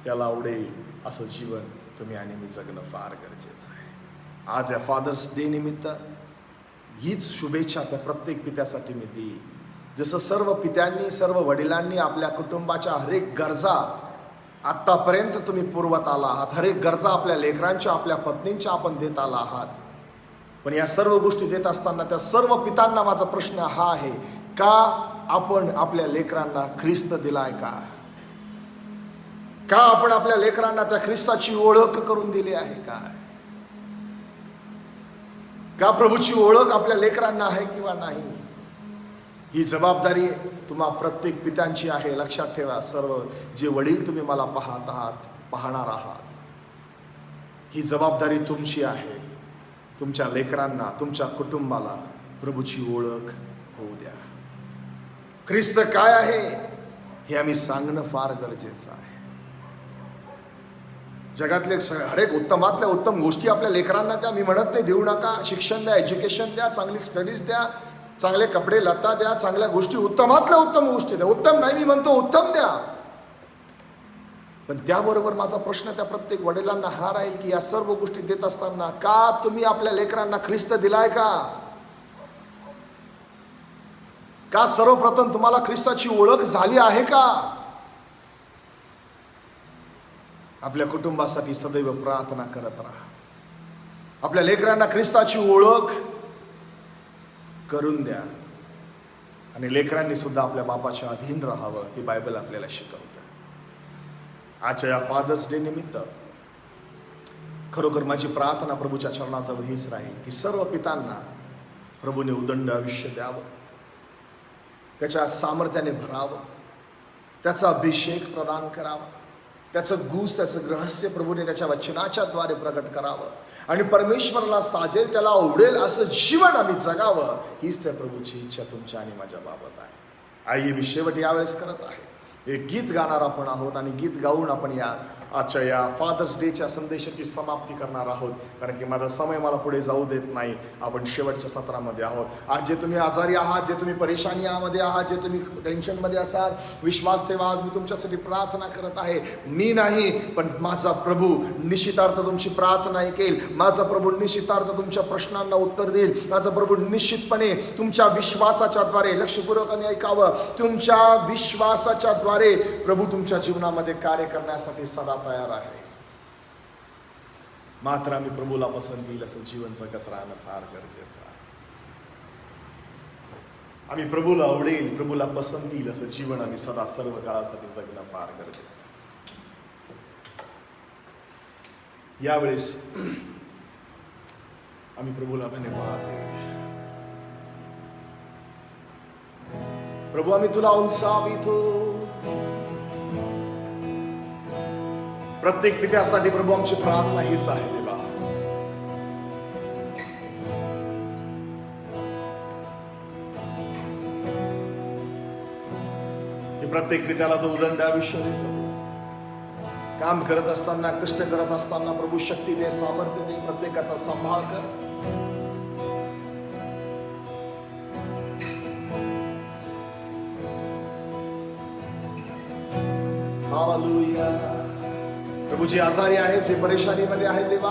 त्याला आवडेल असं जीवन तुम्ही आणि मी जगणं फार गरजेचं आहे. आज या फादर्स डे निमित्त हीच शुभेच्छा त्या प्रत्येक पित्यासाठी मी देईल. जसं सर्व पित्यांनी, सर्व वडिलांनी आपल्या कुटुंबाच्या हरेक गरजा आत्तापर्यंत तुम्ही पुरवत आला आहात, हरेक गरजा आपल्या लेकरांच्या, आपल्या पत्नींच्या आपण देत आला आहात. पण या सर्व गोष्टी देत असताना त्या सर्व पितांना माझा प्रश्न हा आहे, का आपण आपल्या लेकरांना ख्रिस्त दिलाय का? का आपण आपल्या लेकरांना त्या ख्रिस्ताची ओळख करून दिली आहे का? का प्रभूची ओळख आपल्या लेकरांना आहे किंवा नाही? ही जबाबदारी तुम्हा प्रत्येक पित्यांची आहे. लक्षात ठेवा, सर्व जे वडील तुम्ही मला पाहत आहात, पाहणार आहात, ही जबाबदारी तुमची आहे. तुमच्या लेकरांना, तुमच्या कुटुंबाला प्रभूची ओळख होऊ द्या. ख्रिस्त काय आहे हे आम्ही सांगणं फार गरजेचं आहे. जगातले हरेक उत्तमातल्या उत्तम गोष्टी आपल्या लेकरांना द्या. मी म्हणत नाही देऊ नका. शिक्षण द्या, एज्युकेशन द्या, चांगली स्टडीज द्या, चांगले कपडे लत्ता द्या, चांगल्या गोष्टी, उत्तमातल्या उत्तम गोष्टी द्या. उत्तम नाही मी म्हणतो, उत्तम द्या. पण त्याबरोबर माझा प्रश्न त्या प्रत्येक वडिलांना हा राहील की या सर्व गोष्टी देत असताना का तुम्ही आपल्या लेकरांना ख्रिस्त दिलाय का? का सर्वप्रथम तुम्हाला ख्रिस्ताची ओळख झाली आहे का? आपल्या कुटुंबासाठी सदैव प्रार्थना करत राहा. आपल्या लेकरांना ख्रिस्ताची ओळख करून द्या. आणि लेकरांनी सुद्धा आपल्या बापाच्या अधीन राहावं, हे बायबल आपल्याला शिकवतं. आजच्या या फादर्स डे निमित्त खरोखर माझी प्रार्थना प्रभूच्या चरणाजवळ हीच राहील की सर्व पितांना प्रभूने उदंड आयुष्य द्यावं, त्याच्या सामर्थ्याने भरावं, त्याचा अभिषेक प्रदान करावा, त्याचं गुज, त्याचं रहस्य प्रभूने त्याच्या वचनाच्या द्वारे प्रगट करावं आणि परमेश्वराला साजेल, त्याला आवडेल असं जीवन आम्ही जगावं, हीच त्या प्रभूची इच्छा तुमच्या आणि माझ्या बाबत आहे. आई मी शेवट यावेळेस करत आहे. एक गीत गाणार आपण आहोत आणि गीत गाऊन आपण या आजच्या या फादर्स डेच्या संदेशाची समाप्ती करणार आहोत. कारण की माझा समय मला पुढे जाऊ देत नाही. आपण शेवटच्या सत्रामध्ये आहोत. आज जे तुम्ही आजारी आहात, जे तुम्ही परेशानीमध्ये आहात, जे तुम्ही टेन्शनमध्ये असाल, विश्वास ठेवा. आज मी तुमच्यासाठी प्रार्थना करत आहे. मी नाही पण माझा प्रभू निश्चितार्थ तुमची प्रार्थना ऐकेल. माझा प्रभू निश्चितार्थ तुमच्या प्रश्नांना उत्तर देईल. माझा प्रभू निश्चितपणे तुमच्या विश्वासाच्या द्वारे, लक्षपूर्वकाने ऐकावं, तुमच्या विश्वासाच्या द्वारे प्रभू तुमच्या जीवनामध्ये कार्य करण्यासाठी सदा तयार आहे. मात्र आम्ही प्रभूला पसंत येईल असं जीवन जगत राहणं फार गरजेचं आहे. आम्ही प्रभूला आवडेल, प्रभूला पसंत येईल असं जीवन आम्ही सदा सर्व काळासाठी जगणं फार गरजेचं आहे. यावेळेस आम्ही प्रभूला धन्यवाद देऊया. प्रभू आम्ही तुला उंचावितो. प्रत्येक पित्यासाठी प्रभू आमची प्रार्थना हीच आहे देवा, की प्रत्येक पित्याला तो उदंड आयुष्य दे प्रभू. काम करत असताना, कष्ट करत असताना प्रभू शक्ती दे, सामर्थ्य दे, प्रत्येकाचा सांभाळ कर. हालेलुया. प्रभू जे आजारी आहेत, जे परेशानीमध्ये आहेत देवा,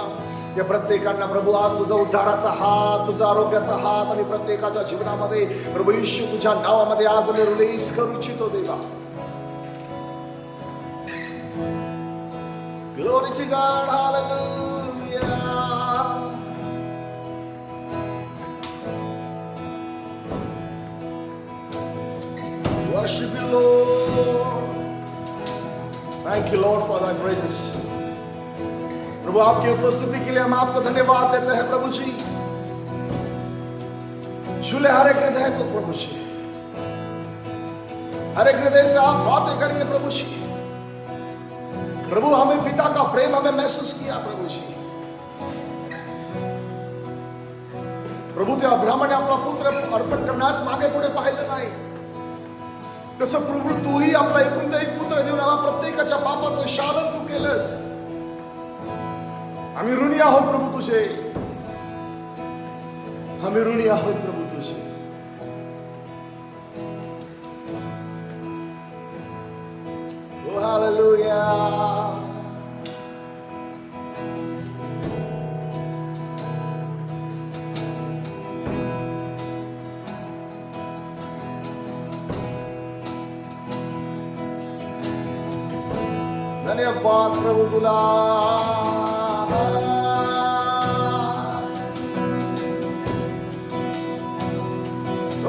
या प्रत्येकांना प्रभू आज तुझा उद्धाराचा हात, तुझा आरोग्याचा हात आणि प्रत्येकाच्या जीवनामध्ये प्रभू येशू तुझ्या नावामध्ये आज मी रिलीज करू इच्छितो देवा. Glory to God, hallelujah. Worship you, Lord. Thank you, Lord, for thy praises. प्रभु आपकी उपस्थिति के लिए हम आपको धन्यवाद देते हैं प्रभु जी. छूले हर एक हृदय को प्रभु जी, हर एक हृदय से आप बातें करिए प्रभु जी. प्रभु हमें पिता का प्रेम हमें महसूस किया प्रभु जी. प्रभु त्या अब्राहमाने आपला पुत्र अर्पण करण्यास मागे पुढे पाहिलं नाही. तसं प्रभू तूही आपला एकुलता एक पुत्र देऊन आम्हा प्रत्येकाच्या पापाचं शालन तू केलंस. आम्ही ऋणी आहोत प्रभू तुझे, आम्ही ऋणी आहोत प्रभू तुझे. Oh, hallelujah. धन्यवाद प्रभु तुला.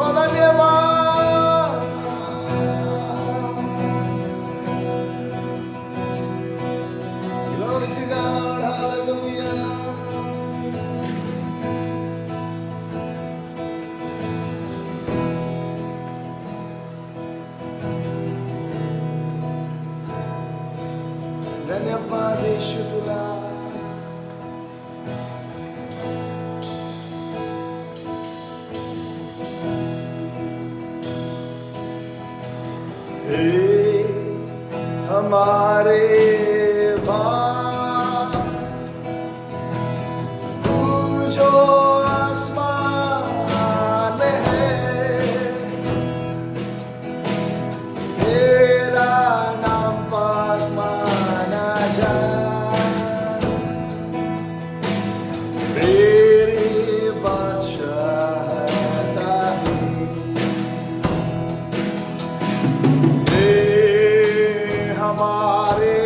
Oh, धन्यवाद. Glory to God, hallelujah. धन्यवाद येशू तुला. हे हमारे भाई, तू जो आसमान में है, तेरा नाम पाक माना जाए. मेरी बादशाहता हमारे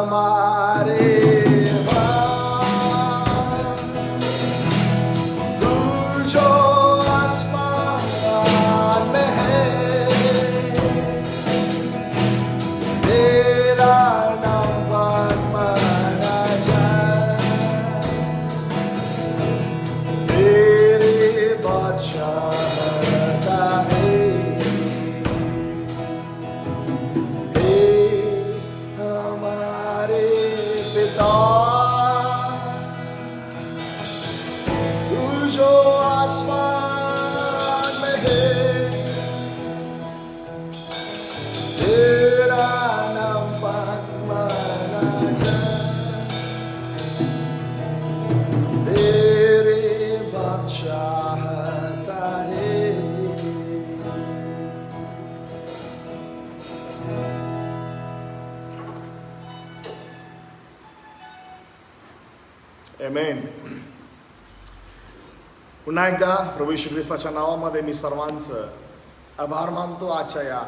हमारे तू जो आसमान में है, तेरा नाम पाक माना जाए, तेरी बादशाहता है। हे हमारे पिता, तू जो आसमान में है, तेरा नाम पाक माना जाए, तेरी बादशाहता है। आमेन. पुन्हा एकदा प्रभू येशू ख्रिस्ताच्या नावामध्ये मी सर्वांचं आभार मानतो. आजच्या या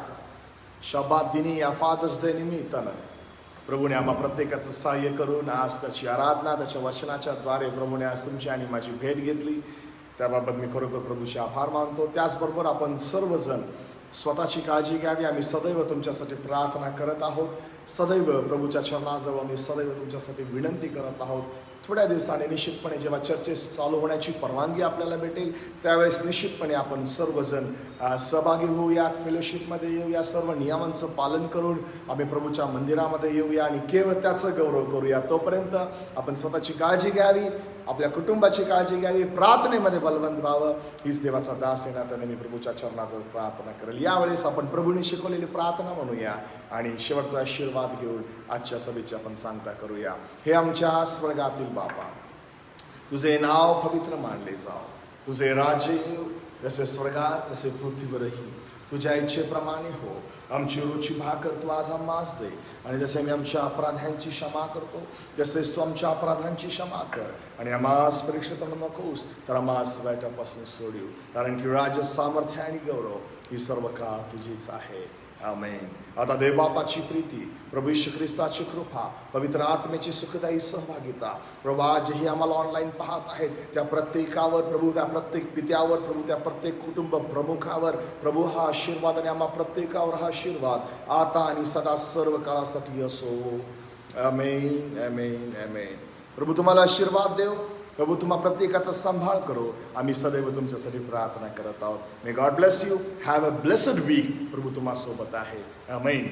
शब्दात दिनी, या फादर्स डे निमित्तानं प्रभूने आम्हा प्रत्येकाचं सहाय्य करून आज त्याची आराधना त्याच्या वचनाच्या द्वारे प्रभूने आज तुमची आणि माझी भेट घेतली. त्याबाबत मी खरोखर प्रभूचे आभार मानतो. त्याचबरोबर आपण सर्वजण स्वतःची काळजी घ्यावी. आम्ही सदैव तुमच्यासाठी प्रार्थना करत आहोत. सदैव प्रभूच्या चरणाजवळ आम्ही सदैव तुमच्यासाठी विनंती करत आहोत. थोड्या दिवसाने निश्चितपणे जेव्हा चर्चेस चालू होण्याची परवानगी आपल्याला भेटेल त्यावेळेस निश्चितपणे आपण सर्वजण सहभागी होऊयात, फेलोशिपमध्ये येऊया, सर्व नियमांचं पालन करून आम्ही प्रभूच्या मंदिरामध्ये येऊया आणि केवळ त्याचं गौरव करूया. तोपर्यंत आपण स्वतःची काळजी घ्यावी, आपल्या कुटुंबाची काळजी घ्यावी, प्रार्थनेमध्ये बलवंत व्हावं. हीच देवाचा दास आहे ना, त्याने मी प्रभूच्या चरणाजवळ प्रार्थना करेल. यावेळेस आपण प्रभूने शिकवलेली प्रार्थना म्हणूया आणि शेवटचा आशीर्वाद घेऊन आजच्या सभेची आपण सांगता करूया. हे आमच्या स्वर्गातील बापा, तुझे नाव पवित्र मानले जाओ, तुझे राज्य येऊ, जसे स्वर्गात तसे पृथ्वीवरही. तुझ्या इच्छेप्रमाणे हो. आमची रोजची भाकर तू आज आम्हास दे, आणि जसे मी आमच्या अपराध्यांची क्षमा करतो तसेच तू आमच्या अपराधांची क्षमा कर. आणि आम्हास परीक्षेत नकोस, तर आम्हास वाईटापासून सोडू, कारण की राज्य, सामर्थ्य आणि गौरव ही सर्व काळ तुझीच आहे. आमेन. आता देवबापाची प्रीती, प्रभू येशू ख्रिस्ताची कृपा, पवित्र आत्म्याची सुखदायी सहभागिता, प्रभू आजही आम्हाला ऑनलाईन पाहत आहेत त्या प्रत्येकावर प्रभू, त्या प्रत्येक पित्यावर प्रभू, त्या प्रत्येक कुटुंब प्रमुखावर प्रभू हा आशीर्वाद, आणि आम्हा प्रत्येकावर हा आशीर्वाद आता आणि सदा सर्व काळासाठी असो. आमेन, आमेन, आमेन. प्रभू तुम्हाला आशीर्वाद देव. प्रभू तुम्हा प्रत्येकाचा सांभाळ करो. आम्ही सदैव तुमच्यासाठी प्रार्थना करत आहोत. May God bless you. Have a blessed week. प्रभू तुम्हा सोबत आहे. आमेन.